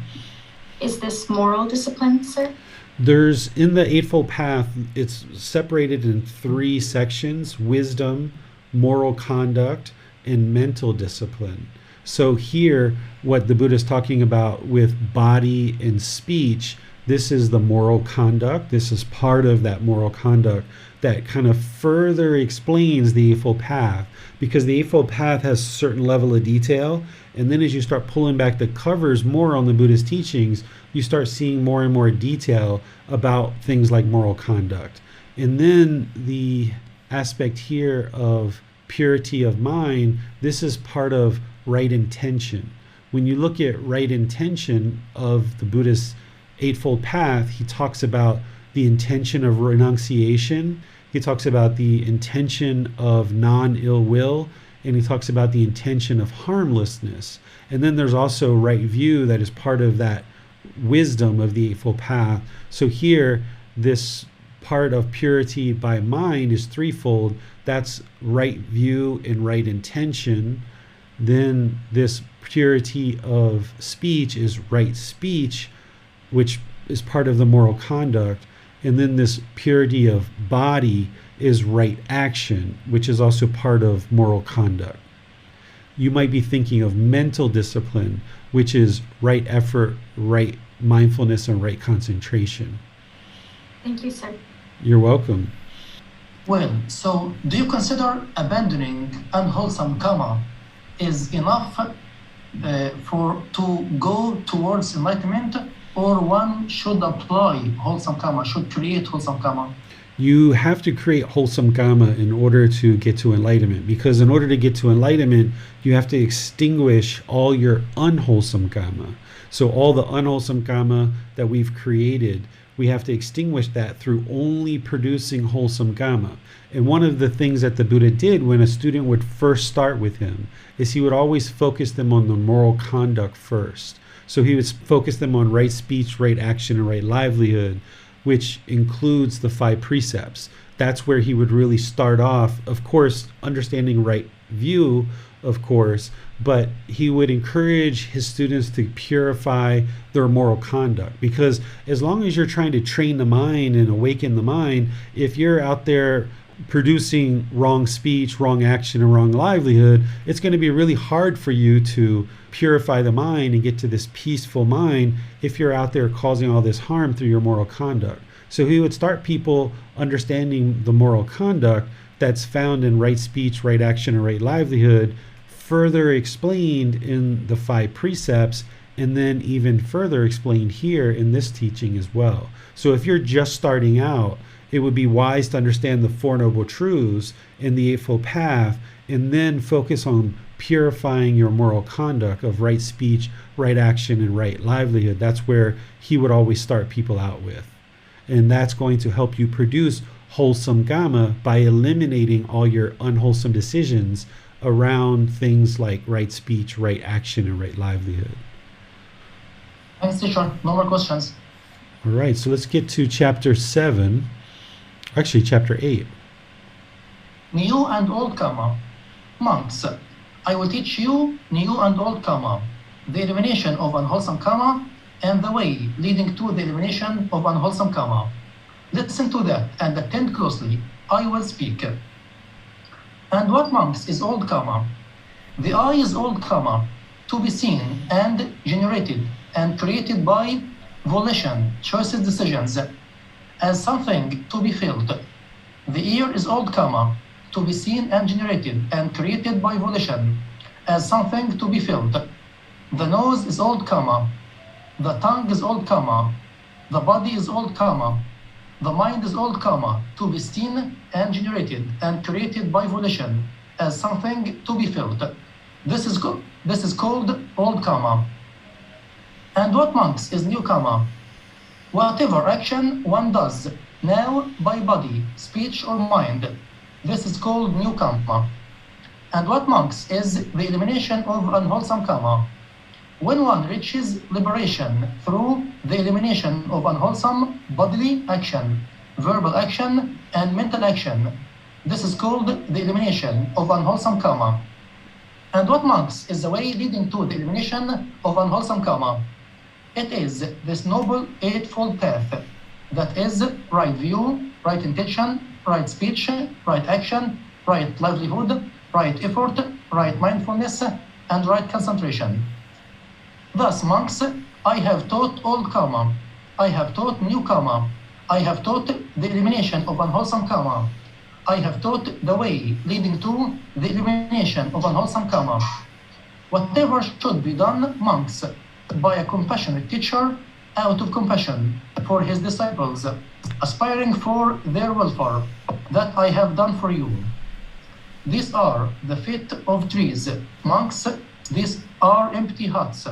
Is this moral discipline, sir? There's, in the Eightfold Path, it's separated in 3 sections: wisdom, moral conduct, and mental discipline. So here, what the Buddha is talking about with body and speech, This is the moral conduct. This is part of that moral conduct that kind of further explains the Eightfold Path, because the Eightfold Path has a certain level of detail. And then as you start pulling back the covers more on the Buddha's teachings, you start seeing more and more detail about things like moral conduct. And then the aspect here of purity of mind, this is part of right intention. When you look at right intention of the Buddhist Eightfold Path, he talks about the intention of renunciation, he talks about the intention of non-ill will, and he talks about the intention of harmlessness. And then there's also right view that is part of that wisdom of the Eightfold Path. So here, this part of purity by mind is threefold. That's right view and right intention. Then this purity of speech is right speech, which is part of the moral conduct. And then this purity of body is right action, which is also part of moral conduct. You might be thinking of mental discipline, which is right effort, right mindfulness, and right concentration. Thank you, sir. You're welcome. Well, so do you consider abandoning unwholesome karma is enough to go towards enlightenment, or one should apply wholesome karma, should create wholesome karma? You have to create wholesome Kamma in order to get to enlightenment, because in order to get to enlightenment, you have to extinguish all your unwholesome Kamma. So all the unwholesome Kamma that we've created, we have to extinguish that through only producing wholesome Kamma. And one of the things that the Buddha did when a student would first start with him is he would always focus them on the moral conduct first. So he would focus them on right speech, right action, and right livelihood, which includes the 5 precepts. That's where he would really start off, of course, understanding right view, of course, but he would encourage his students to purify their moral conduct. Because as long as you're trying to train the mind and awaken the mind, if you're out there producing wrong speech, wrong action, and wrong livelihood, it's going to be really hard for you to purify the mind and get to this peaceful mind if you're out there causing all this harm through your moral conduct. So he would start people understanding the moral conduct that's found in right speech, right action, and right livelihood, further explained in the 5 precepts, and then even further explained here in this teaching as well. So if you're just starting out, it would be wise to understand the 4 Noble Truths in the Eightfold Path, and then focus on purifying your moral conduct of right speech, right action, and right livelihood. That's where he would always start people out with. And that's going to help you produce wholesome Kamma by eliminating all your unwholesome decisions around things like right speech, right action, and right livelihood. Thanks, teacher. No more questions. All right, so let's get to chapter 7. Actually, chapter 8. New and old karma. Monks, I will teach you new and old karma, the elimination of unwholesome karma, and the way leading to the elimination of unwholesome karma. Listen to that and attend closely. I will speak. And what, monks, is old karma? The I is old karma, to be seen and generated and created by volition, choices, decisions, as something to be felt. The ear is old karma, to be seen and generated and created by volition, as something to be felt. The nose is old karma, the tongue is old karma, the body is old karma, the mind is old karma, to be seen and generated and created by volition, as something to be felt. This is called old karma. And what, monks, is new karma? Whatever action one does now by body, speech, or mind, this is called new karma. And what, monks, is the elimination of unwholesome karma? When one reaches liberation through the elimination of unwholesome bodily action, verbal action, and mental action, this is called the elimination of unwholesome karma. And what, monks, is the way leading to the elimination of unwholesome karma? It is this noble eightfold path, that is right view, right intention, right speech, right action, right livelihood, right effort, right mindfulness, and right concentration. Thus, monks, I have taught old karma, I have taught new karma. I have taught the elimination of unwholesome karma. I have taught the way leading to the elimination of unwholesome karma. Whatever should be done, monks, by a compassionate teacher, out of compassion for his disciples, aspiring for their welfare, that I have done for you. These are the feet of trees. Monks, these are empty huts.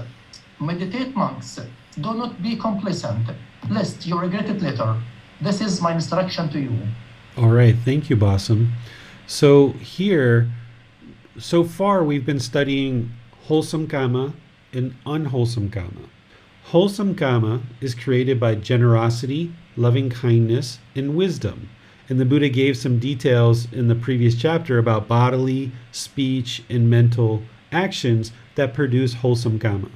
Meditate, monks. Do not be complacent, lest you regret it later. This is my instruction to you. All right. Thank you, Bassam. So here, so far we've been studying wholesome karma and unwholesome karma. Wholesome karma is created by generosity, loving kindness, and wisdom. And the Buddha gave some details in the previous chapter about bodily, speech, and mental actions that produce wholesome karma.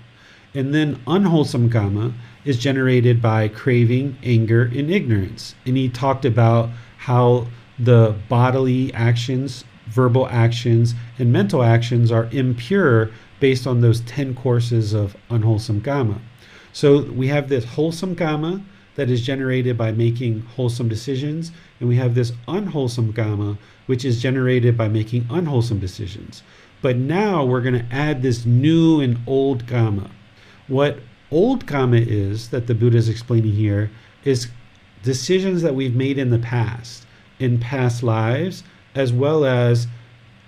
And then unwholesome karma is generated by craving, anger, and ignorance. And he talked about how the bodily actions, verbal actions, and mental actions are impure based on those 10 courses of unwholesome karma. So we have this wholesome karma that is generated by making wholesome decisions, and we have this unwholesome karma, which is generated by making unwholesome decisions. But now we're going to add this new and old karma. What old karma is, that the Buddha is explaining here, is decisions that we've made in the past, in past lives, as well as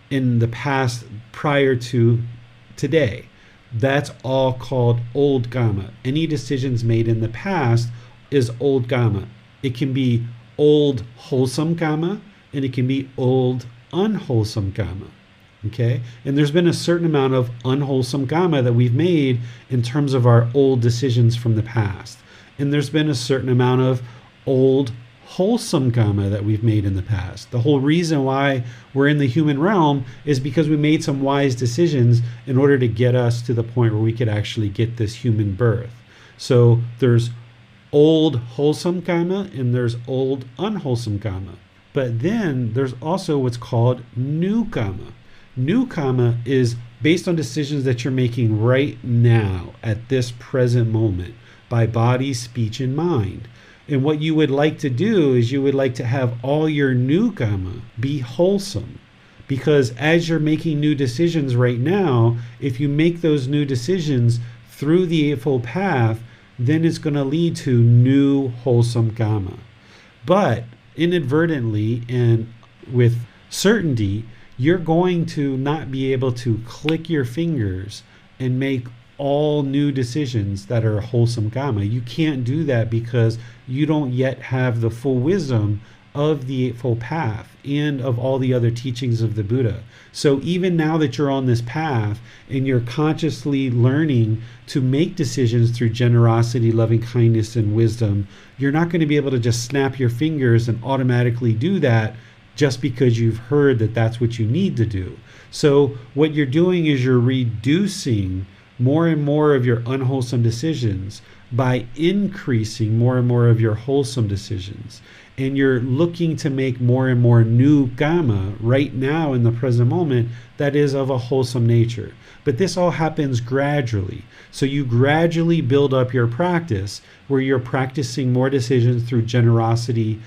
in the past prior to today. That's all called old karma. Any decisions made in the past is old karma. It can be old wholesome karma, and it can be old unwholesome karma. Okay? And there's been a certain amount of unwholesome karma that we've made in terms of our old decisions from the past. And there's been a certain amount of old wholesome karma that we've made in the past. The whole reason why we're in the human realm is because we made some wise decisions in order to get us to the point where we could actually get this human birth. So there's old wholesome karma and there's old unwholesome karma. But then there's also what's called new karma. New karma is based on decisions that you're making right now at this present moment by body, speech, and mind. And what you would like to do is you would like to have all your new karma be wholesome. Because as you're making new decisions right now, if you make those new decisions through the Eightfold Path, then it's going to lead to new wholesome karma. But inadvertently and with certainty, you're going to not be able to click your fingers and make all new decisions that are wholesome karma. You can't do that because you don't yet have the full wisdom of the Eightfold Path and of all the other teachings of the Buddha. So even now that you're on this path and you're consciously learning to make decisions through generosity, loving kindness, and wisdom, you're not going to be able to just snap your fingers and automatically do that just because you've heard that that's what you need to do. So what you're doing is you're reducing more and more of your unwholesome decisions by increasing more and more of your wholesome decisions. And you're looking to make more and more new karma right now in the present moment that is of a wholesome nature. But this all happens gradually. So you gradually build up your practice where you're practicing more decisions through generosity,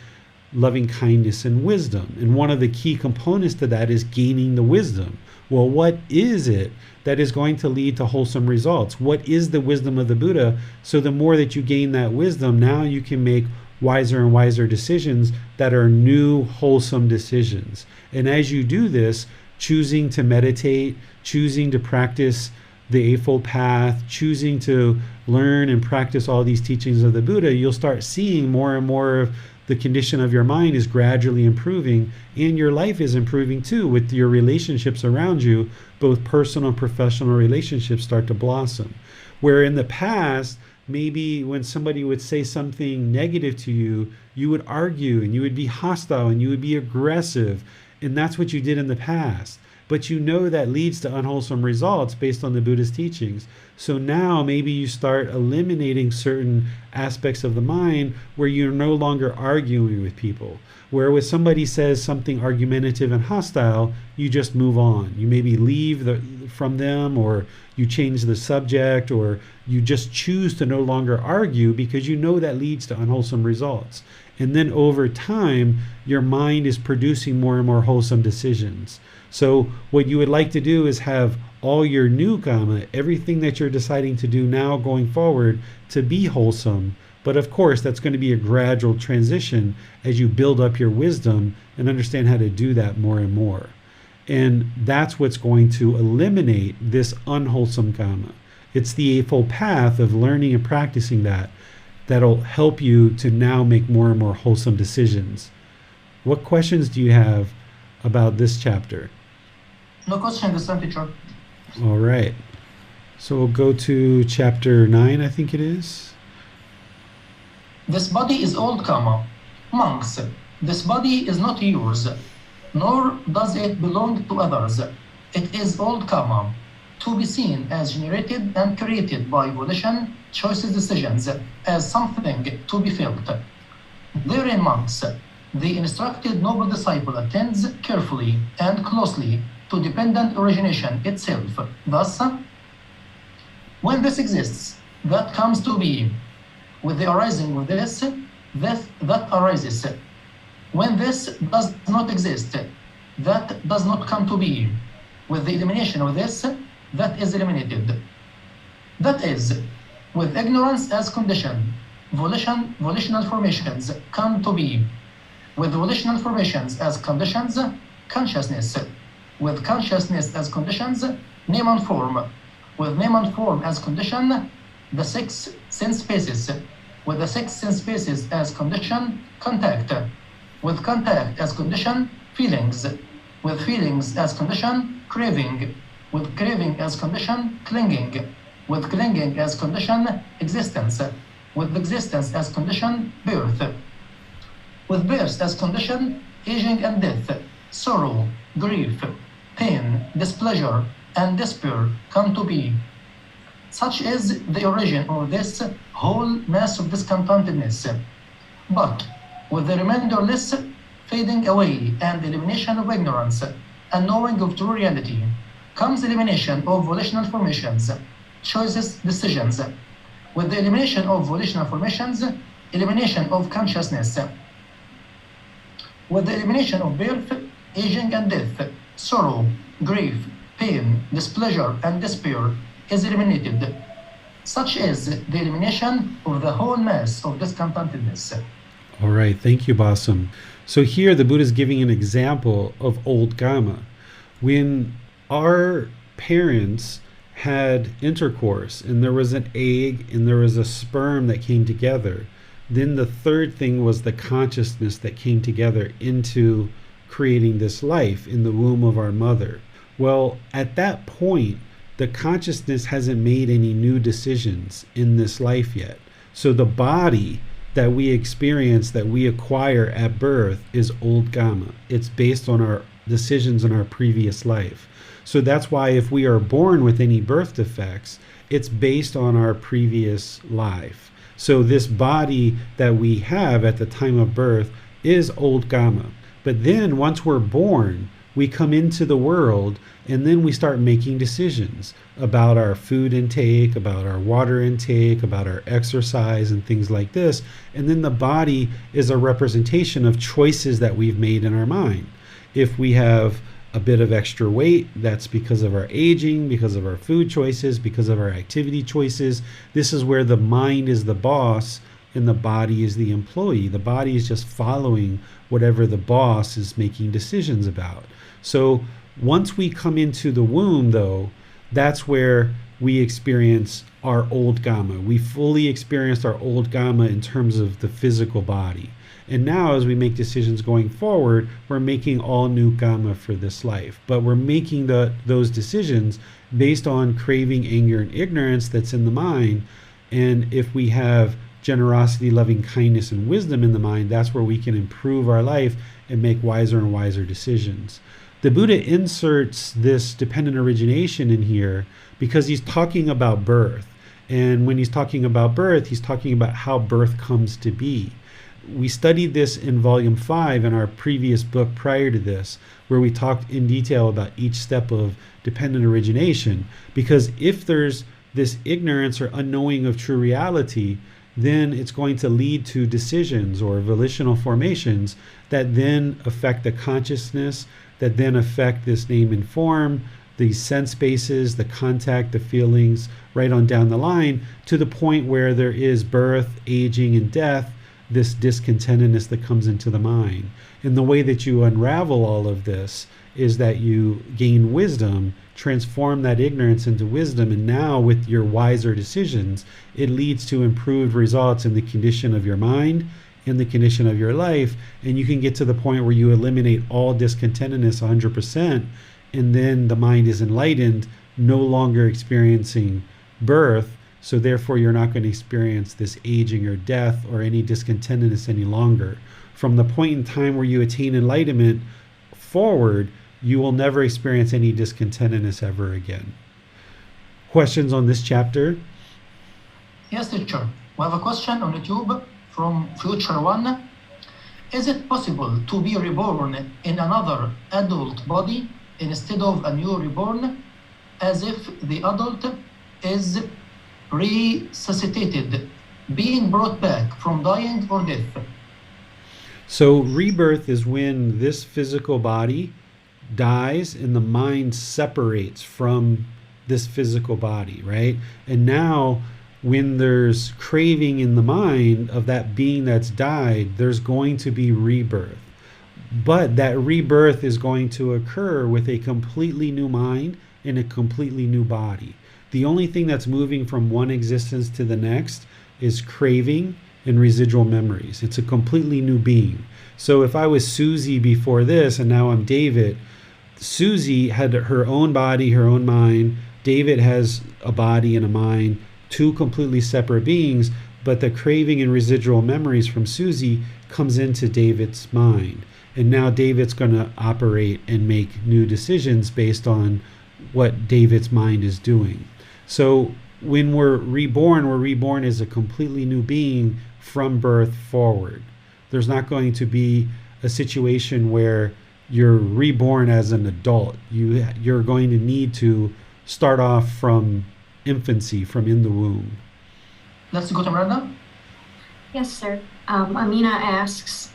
loving kindness, and wisdom. And one of the key components to that is gaining the wisdom. Well, what is it that is going to lead to wholesome results? What is the wisdom of the Buddha? So the more that you gain that wisdom, now you can make wiser and wiser decisions that are new, wholesome decisions. And as you do this, choosing to meditate, choosing to practice the Eightfold Path, choosing to learn and practice all these teachings of the Buddha, you'll start seeing more and more of the condition of your mind is gradually improving, and your life is improving too with your relationships around you. Both personal and professional relationships start to blossom. Where in the past, maybe when somebody would say something negative to you, you would argue and you would be hostile and you would be aggressive, and that's what you did in the past. But you know that leads to unwholesome results based on the Buddha's teachings. So now maybe you start eliminating certain aspects of the mind where you're no longer arguing with people, Where with somebody says something argumentative and hostile, you just move on. You maybe leave from them, or you change the subject, or you just choose to no longer argue because you know that leads to unwholesome results. And then over time, your mind is producing more and more wholesome decisions. So what you would like to do is have all your new Kamma, everything that you're deciding to do now going forward, to be wholesome. But of course, that's going to be a gradual transition as you build up your wisdom and understand how to do that more and more. And that's what's going to eliminate this unwholesome Kamma. It's the Eightfold Path of learning and practicing that'll help you to now make more and more wholesome decisions. What questions do you have about this chapter? No question this time, teacher. All right. So we'll go to chapter 9, I think it is. This body is old Kamma. Monks, this body is not yours, nor does it belong to others. It is old Kamma, to be seen as generated and created by volition, choices, decisions, as something to be felt. Therein, monks, the instructed noble disciple attends carefully and closely to dependent origination itself. Thus, when this exists, that comes to be. With the arising of this, that arises. When this does not exist, that does not come to be. With the elimination of this, that is eliminated. That is, with ignorance as condition, volitional formations come to be. With volitional formations as conditions, consciousness. With consciousness as conditions, name and form. With name and form as condition, the 6 sense spaces. With the 6 sense spaces as condition, contact. With contact as condition, feelings. With feelings as condition, craving. With craving as condition, clinging. With clinging as condition, existence. With existence as condition, birth. With birth as condition, aging and death, sorrow, grief, pain, displeasure, and despair come to be. Such is the origin of this whole mass of discontentedness. But with the reminderless fading away and elimination of ignorance and knowing of true reality, comes elimination of volitional formations, choices, decisions. With the elimination of volitional formations, elimination of consciousness. With the elimination of birth, aging and death, sorrow, grief, pain, displeasure, and despair is eliminated. Such is the elimination of the whole mass of discontentedness. All right, thank you, Basam. So here the Buddha is giving an example of old Kamma. When our parents had intercourse and there was an egg and there was a sperm that came together, then the third thing was the consciousness that came together into creating this life in the womb of our mother. Well, at that point, the consciousness hasn't made any new decisions in this life yet. So the body that we experience, that we acquire at birth, is old Kamma. It's based on our decisions in our previous life. So that's why if we are born with any birth defects, it's based on our previous life. So this body that we have at the time of birth is old Kamma. But then once we're born, we come into the world and then we start making decisions about our food intake, about our water intake, about our exercise and things like this. And then the body is a representation of choices that we've made in our mind. If we have a bit of extra weight, that's because of our aging, because of our food choices, because of our activity choices. This is where the mind is the boss and the body is the employee. The body is just following whatever the boss is making decisions about. So once we come into the womb, though, that's where we experience our old Kamma. We fully experienced our old Kamma in terms of the physical body. And now as we make decisions going forward, we're making all new Kamma for this life. But we're making those decisions based on craving, anger, and ignorance that's in the mind. And if we have generosity, loving kindness, and wisdom in the mind, that's where we can improve our life and make wiser and wiser decisions. The Buddha inserts this dependent origination in here because he's talking about birth. And when he's talking about birth, he's talking about how birth comes to be. we studied this in volume 5 in our previous book prior to this, where we talked in detail about each step of dependent origination. Because if there's this ignorance or unknowing of true reality, then it's going to lead to decisions or volitional formations that then affect the consciousness, that then affect this name and form, the sense bases, the contact, the feelings, right on down the line, to the point where there is birth, aging, and death, this discontentedness that comes into the mind. And the way that you unravel all of this is that you gain wisdom, transform that ignorance into wisdom, and now with your wiser decisions, it leads to improved results in the condition of your mind, in the condition of your life, and you can get to the point where you eliminate all discontentedness 100%, and then the mind is enlightened, no longer experiencing birth, so therefore you're not going to experience this aging or death or any discontentedness any longer. From the point in time where you attain enlightenment forward, you will never experience any discontentedness ever again. Questions on this chapter? Yes, teacher. We have a question on YouTube from Future One. Is it possible to be reborn in another adult body instead of a new reborn, as if the adult is resuscitated, being brought back from dying or death? So rebirth is when this physical body dies and the mind separates from this physical body, right? And now when there's craving in the mind of that being that's died, there's going to be rebirth. But that rebirth is going to occur with a completely new mind in a completely new body. The only thing that's moving from one existence to the next is craving and residual memories. It's a completely new being. So if I was Susie before this and now I'm David, Susie had her own body, her own mind. David has a body and a mind, two completely separate beings, but the craving and residual memories from Susie comes into David's mind. And now David's going to operate and make new decisions based on what David's mind is doing. So when we're reborn as a completely new being from birth forward. There's not going to be a situation where you're reborn as an adult. You're going to need to start off from infancy, from in the womb. Let's go to Miranda. Yes, sir. Amina asks,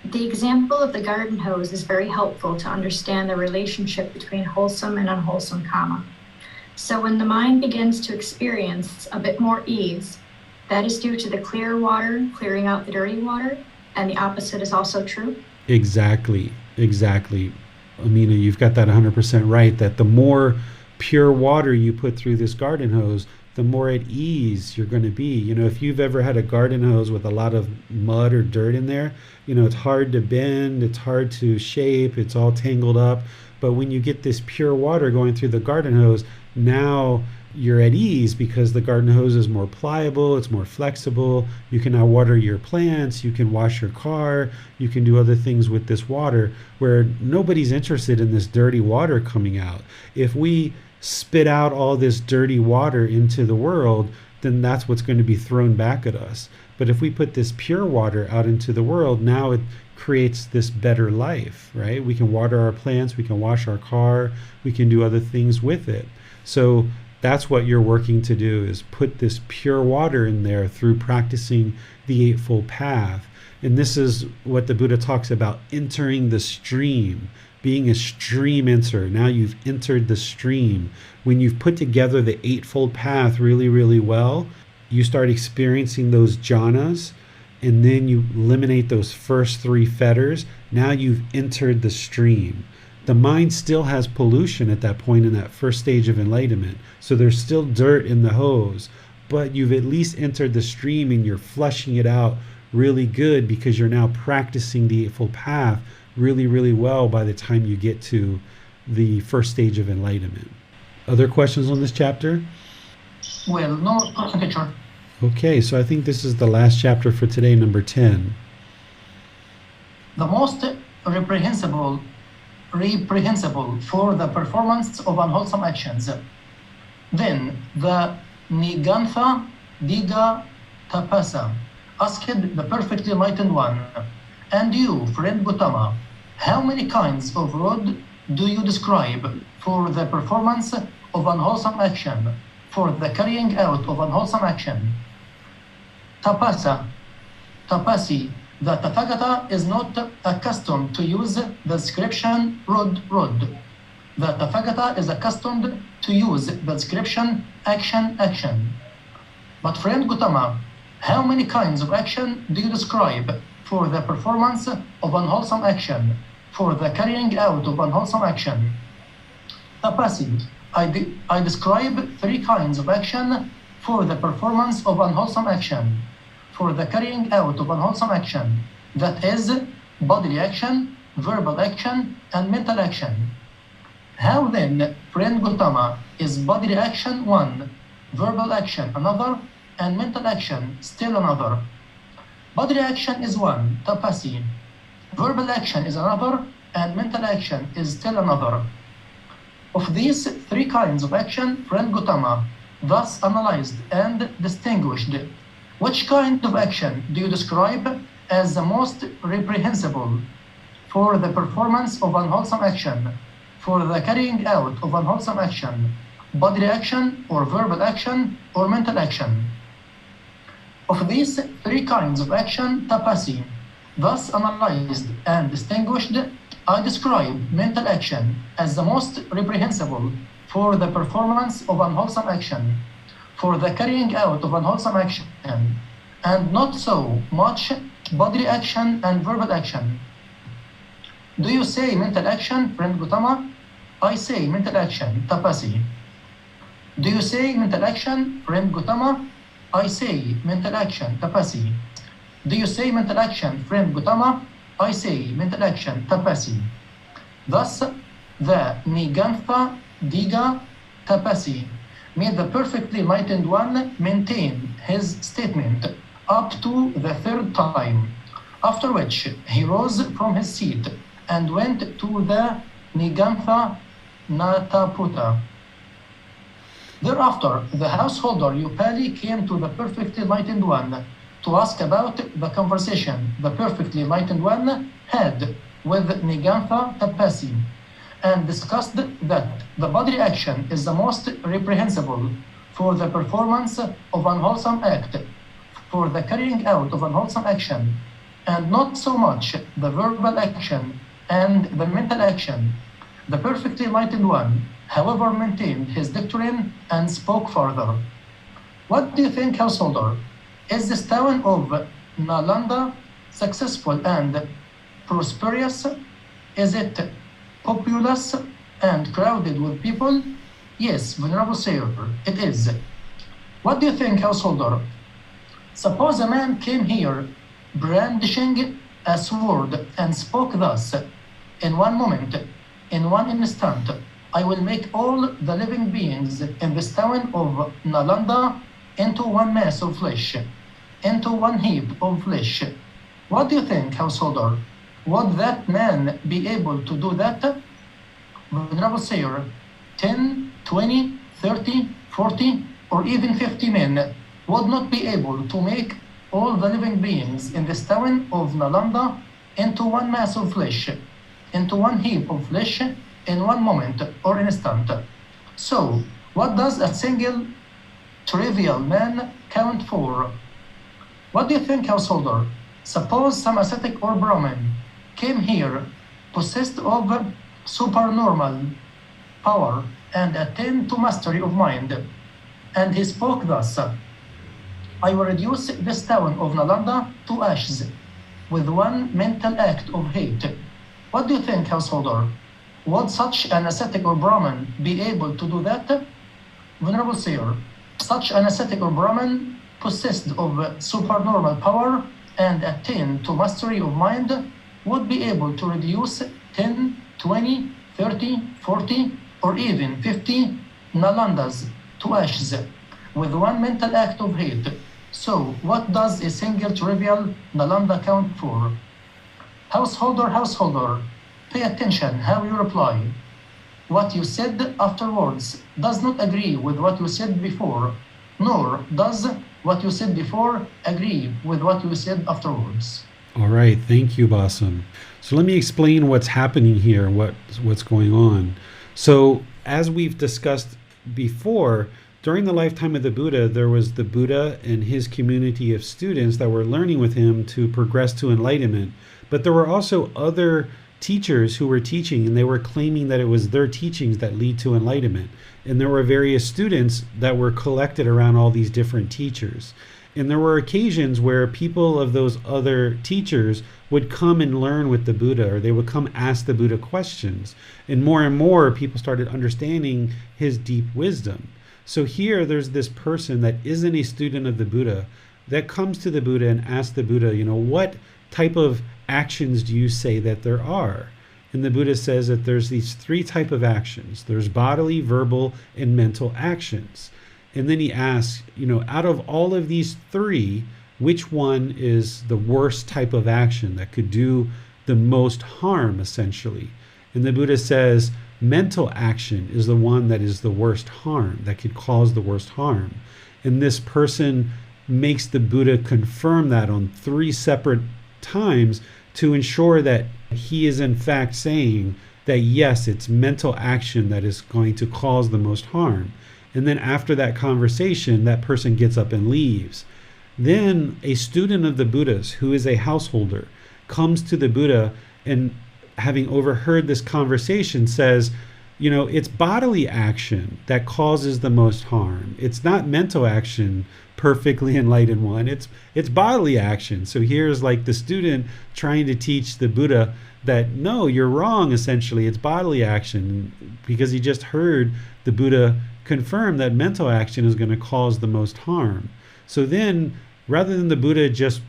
the example of the garden hose is very helpful to understand the relationship between wholesome and unwholesome karma. So when the mind begins to experience a bit more ease, that is due to the clear water clearing out the dirty water, and the opposite is also true? Exactly. Amina, you've got that 100% right, that the more pure water you put through this garden hose, the more at ease you're going to be. You know, if you've ever had a garden hose with a lot of mud or dirt in there, you know, it's hard to bend, it's hard to shape, it's all tangled up. But when you get this pure water going through the garden hose, now you're at ease because the garden hose is more pliable, it's more flexible. You can now water your plants, you can wash your car, you can do other things with this water, where nobody's interested in this dirty water coming out. If we spit out all this dirty water into the world, then that's what's going to be thrown back at us. But if we put this pure water out into the world, now it creates this better life, right? We can water our plants, we can wash our car, we can do other things with it. So that's what you're working to do, is put this pure water in there through practicing the Eightfold Path. And this is what the Buddha talks about, entering the stream, being a stream enter. Now you've entered the stream. When you've put together the Eightfold Path really, really well, you start experiencing those jhanas, and then you eliminate those first three fetters. Now you've entered the stream. The mind still has pollution at that point in that first stage of enlightenment. So there's still dirt in the hose, but you've at least entered the stream and you're flushing it out really good because you're now practicing the Eightfold Path really, really well by the time you get to the first stage of enlightenment. Other questions on this chapter? Well, no, teacher. Okay, so I think this is the last chapter for today, number 10. The most reprehensible for the performance of unwholesome actions. Then the Nigantha Diga Tapasa asked the perfectly enlightened one, "And you, friend Gotama, how many kinds of road do you describe for the performance of unwholesome action, for the carrying out of unwholesome action?" Tapasi, the Tathagata is not accustomed to use the description rod. The Tathagata is accustomed to use the description action. But friend Gotama, how many kinds of action do you describe for the performance of unwholesome action, for the carrying out of unwholesome action? Tapasi, I describe 3 kinds of action for the performance of unwholesome action, for the carrying out of unwholesome action, that is, bodily action, verbal action, and mental action. How then, friend Gotama, is bodily action one, verbal action another, and mental action still another? Bodily action is one, Tapasi. Verbal action is another, and mental action is still another. Of these 3 kinds of action, friend Gotama, thus analyzed and distinguished, which kind of action do you describe as the most reprehensible for the performance of unwholesome action, for the carrying out of unwholesome action, bodily action or verbal action or mental action? Of these 3 kinds of action, Tapasi, thus analyzed and distinguished, I describe mental action as the most reprehensible for the performance of unwholesome action, for the carrying out of unwholesome action, and not so much bodily action and verbal action. Do you say mental action, friend Gotama? I say mental action, Tapasi. Do you say mental action, friend Gotama? I say mental action, Tapasi. Do you say mental action, friend Gotama? I say mental action, Tapasi. Thus, the Nigantha Diga Tapasi made the perfectly enlightened one maintain his statement up to the 3rd time, after which he rose from his seat and went to the Nigantha Nataputa. Thereafter, the householder Upali came to the perfectly enlightened one to ask about the conversation the perfectly enlightened one had with Nigantha Tapasi, and discussed that the bodily action is the most reprehensible for the performance of unwholesome act, for the carrying out of unwholesome action, and not so much the verbal action and the mental action. The perfectly enlightened one, however, maintained his doctrine and spoke further. What do you think, householder? Is this town of Nalanda successful and prosperous? Is it populous and crowded with people? Yes, Venerable Sayer, it is. What do you think, householder? Suppose a man came here brandishing a sword and spoke thus: in one moment, in one instant, I will make all the living beings in this town of Nalanda into one mass of flesh, into one heap of flesh. What do you think, householder? Would that man be able to do that? Venerable Sayer, 10, 20, 30, 40, or even 50 men would not be able to make all the living beings in this town of Nalanda into one mass of flesh, into one heap of flesh, in one moment or instant. So, what does a single trivial man count for? What do you think, householder? Suppose some ascetic or Brahmin came here possessed of supernormal power and attained to mastery of mind, and he spoke thus: I will reduce this town of Nalanda to ashes with one mental act of hate. What do you think, householder? Would such an ascetic or Brahmin be able to do that? Venerable Sayer, such an ascetic or Brahmin possessed of supernormal power and attained to mastery of mind would be able to reduce 10, 20, 30, 40, or even 50 Nalandas to ashes with one mental act of hate. So, what does a single trivial Nalanda count for? Householder, pay attention how you reply. What you said afterwards does not agree with what you said before, nor does what you said before agree with what you said afterwards. All right, thank you, Basam. So let me explain what's happening here, what's going on. So as we've discussed before, during the lifetime of the Buddha, there was the Buddha and his community of students that were learning with him to progress to enlightenment. But there were also other teachers who were teaching, and they were claiming that it was their teachings that lead to enlightenment. And there were various students that were collected around all these different teachers. And there were occasions where people of those other teachers would come and learn with the Buddha, or they would come ask the Buddha questions. And more people started understanding his deep wisdom. So here there's this person that isn't a student of the Buddha that comes to the Buddha and asks the Buddha, what type of actions do you say that there are? And the Buddha says that there's these 3 types of actions. There's bodily, verbal, and mental actions. And then he asks, out of all of these 3, which one is the worst type of action that could do the most harm, essentially? And the Buddha says, mental action is the one that is the worst harm, that could cause the worst harm. And this person makes the Buddha confirm that on 3 separate times to ensure that he is in fact saying that yes, it's mental action that is going to cause the most harm. And then after that conversation, that person gets up and leaves. Then a student of the Buddha's, who is a householder, comes to the Buddha and, having overheard this conversation, says, it's bodily action that causes the most harm. It's not mental action, perfectly enlightened one. It's bodily action. So here's like the student trying to teach the Buddha that, no, you're wrong, essentially. It's bodily action, because he just heard the Buddha confirm that mental action is going to cause the most harm. So then, rather than the Buddha just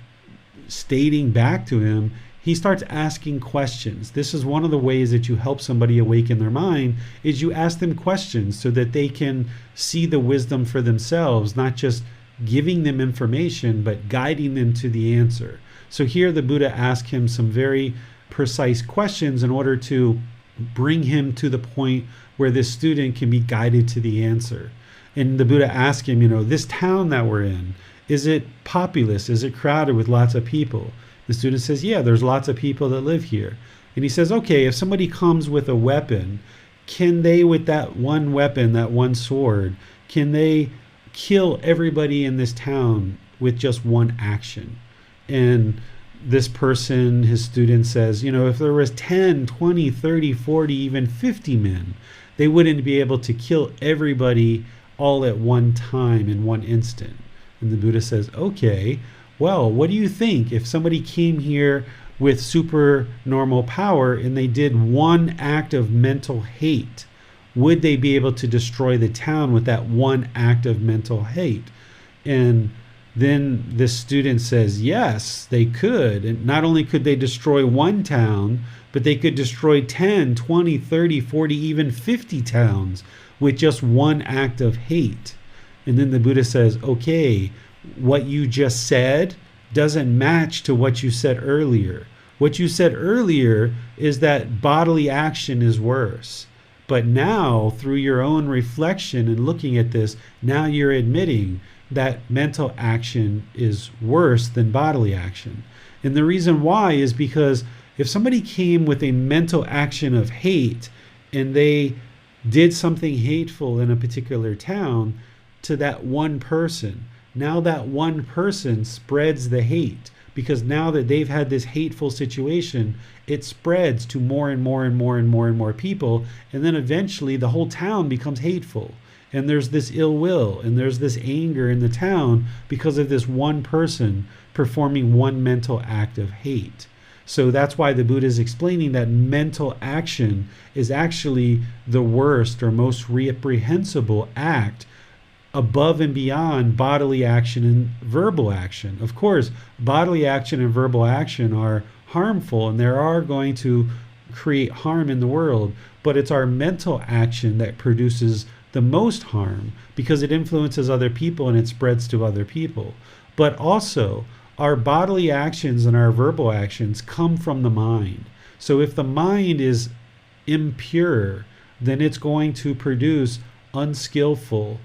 stating back to him, he starts asking questions. This is one of the ways that you help somebody awaken their mind, is you ask them questions so that they can see the wisdom for themselves, not just giving them information, but guiding them to the answer. So here the Buddha asked him some very precise questions in order to bring him to the point where this student can be guided to the answer. And the Buddha asked him, this town that we're in, is it populous? Is it crowded with lots of people? The student says, yeah, there's lots of people that live here. And he says, okay, if somebody comes with a weapon, can they, with that one weapon, that one sword, can they kill everybody in this town with just one action? And this person, his student, says, if there was 10, 20, 30, 40, even 50 men, they wouldn't be able to kill everybody all at one time in one instant. And the Buddha says, okay, well, what do you think if somebody came here with super normal power and they did one act of mental hate? Would they be able to destroy the town with that one act of mental hate? And then this student says, yes, they could. And not only could they destroy one town, but they could destroy 10, 20, 30, 40, even 50 towns with just one act of hate. And then the Buddha says, okay, what you just said doesn't match to what you said earlier. What you said earlier is that bodily action is worse. But now, through your own reflection and looking at this, now you're admitting that mental action is worse than bodily action. And the reason why is because if somebody came with a mental action of hate and they did something hateful in a particular town to that one person, now that one person spreads the hate, because now that they've had this hateful situation, it spreads to more and more and more and more and more people, and then eventually the whole town becomes hateful. And there's this ill will and there's this anger in the town because of this one person performing one mental act of hate. So that's why the Buddha is explaining that mental action is actually the worst or most reprehensible act above and beyond bodily action and verbal action. Of course, bodily action and verbal action are harmful and they are going to create harm in the world, but it's our mental action that produces the most harm because it influences other people and it spreads to other people. But also, our bodily actions and our verbal actions come from the mind. So if the mind is impure, then it's going to produce unskillful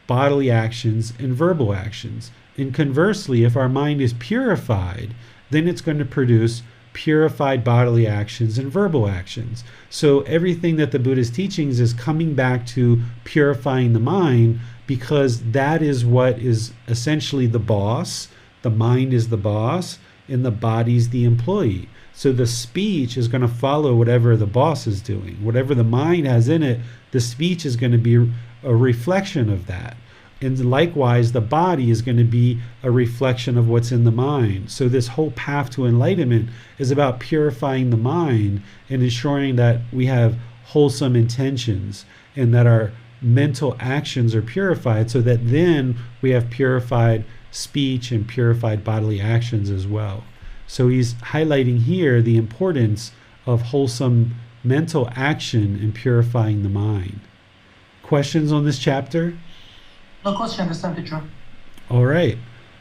bodily actions and verbal actions. And conversely, if our mind is purified, then it's going to produce purified bodily actions and verbal actions. So everything that the Buddha's teachings is coming back to purifying the mind, because that is what is essentially the boss. The mind is the boss and the body's the employee. So the speech is going to follow whatever the boss is doing. Whatever the mind has in it, the speech is going to be a reflection of that. And likewise, the body is going to be a reflection of what's in the mind. So this whole path to enlightenment is about purifying the mind and ensuring that we have wholesome intentions and that our mental actions are purified, so that then we have purified speech and purified bodily actions as well. So he's highlighting here the importance of wholesome mental action in purifying the mind. Questions on this chapter? No question, understand, teacher. All right.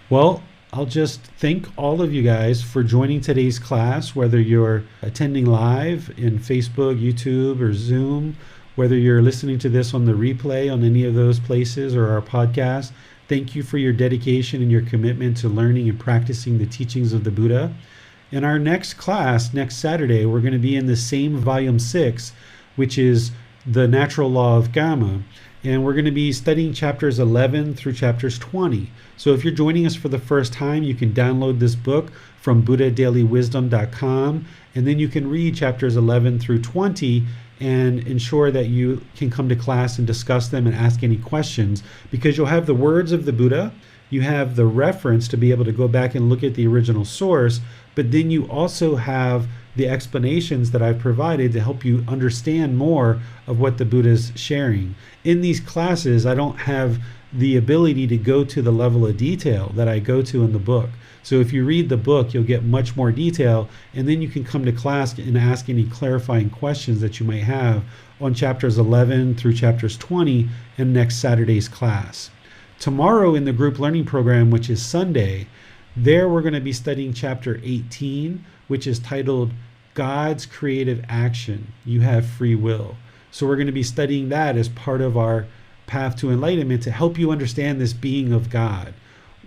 Well, I'll just thank all of you guys for joining today's class, whether you're attending live in Facebook, YouTube, or Zoom, whether you're listening to this on the replay on any of those places or our podcast. Thank you for your dedication and your commitment to learning and practicing the teachings of the Buddha. In our next class, next Saturday, we're going to be in the same volume 6, which is the natural law of Kamma. And we're going to be studying chapters 11 through chapters 20. So if you're joining us for the first time, you can download this book from buddhadailywisdom.com, and then you can read chapters 11 through 20 and ensure that you can come to class and discuss them and ask any questions, because you'll have the words of the Buddha, you have the reference to be able to go back and look at the original source, but then you also have the explanations that I've provided to help you understand more of what the Buddha is sharing. In these classes, I don't have the ability to go to the level of detail that I go to in the book. So if you read the book, you'll get much more detail, and then you can come to class and ask any clarifying questions that you might have on chapters 11 through chapters 20 in next Saturday's class. Tomorrow in the group learning program, which is Sunday, there we're going to be studying chapter 18, which is titled God's Creative Action. You have free will. So we're going to be studying that as part of our path to enlightenment to help you understand this being of God.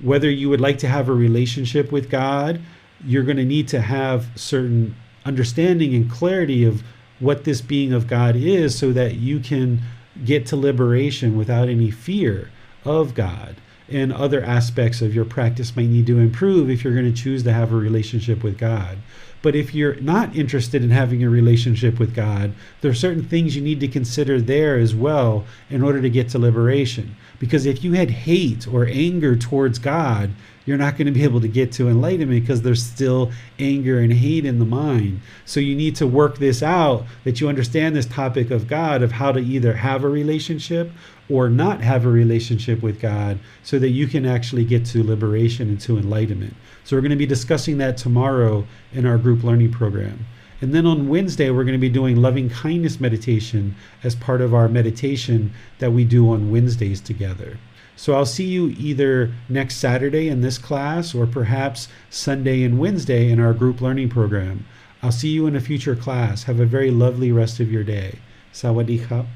Whether you would like to have a relationship with God, you're going to need to have certain understanding and clarity of what this being of God is, so that you can get to liberation without any fear of God. And other aspects of your practice might need to improve if you're going to choose to have a relationship with God. But if you're not interested in having a relationship with God, there are certain things you need to consider there as well in order to get to liberation. Because if you had hate or anger towards God, you're not going to be able to get to enlightenment, because there's still anger and hate in the mind. So you need to work this out, that you understand this topic of God, of how to either have a relationship or not have a relationship with God, so that you can actually get to liberation and to enlightenment. So we're going to be discussing that tomorrow in our group learning program. And then on Wednesday, we're going to be doing loving kindness meditation as part of our meditation that we do on Wednesdays together. So I'll see you either next Saturday in this class, or perhaps Sunday and Wednesday in our group learning program. I'll see you in a future class. Have a very lovely rest of your day. Sawadee khap.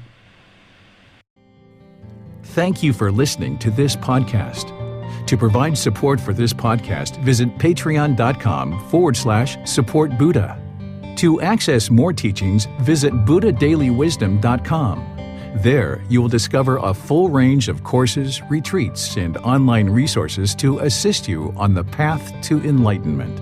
Thank you for listening to this podcast. To provide support for this podcast, visit patreon.com/support Buddha. To access more teachings, visit buddhadailywisdom.com. There, you will discover a full range of courses, retreats, and online resources to assist you on the path to enlightenment.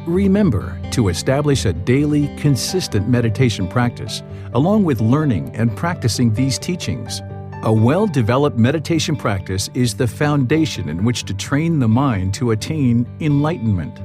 Remember to establish a daily, consistent meditation practice, along with learning and practicing these teachings. A well-developed meditation practice is the foundation in which to train the mind to attain enlightenment.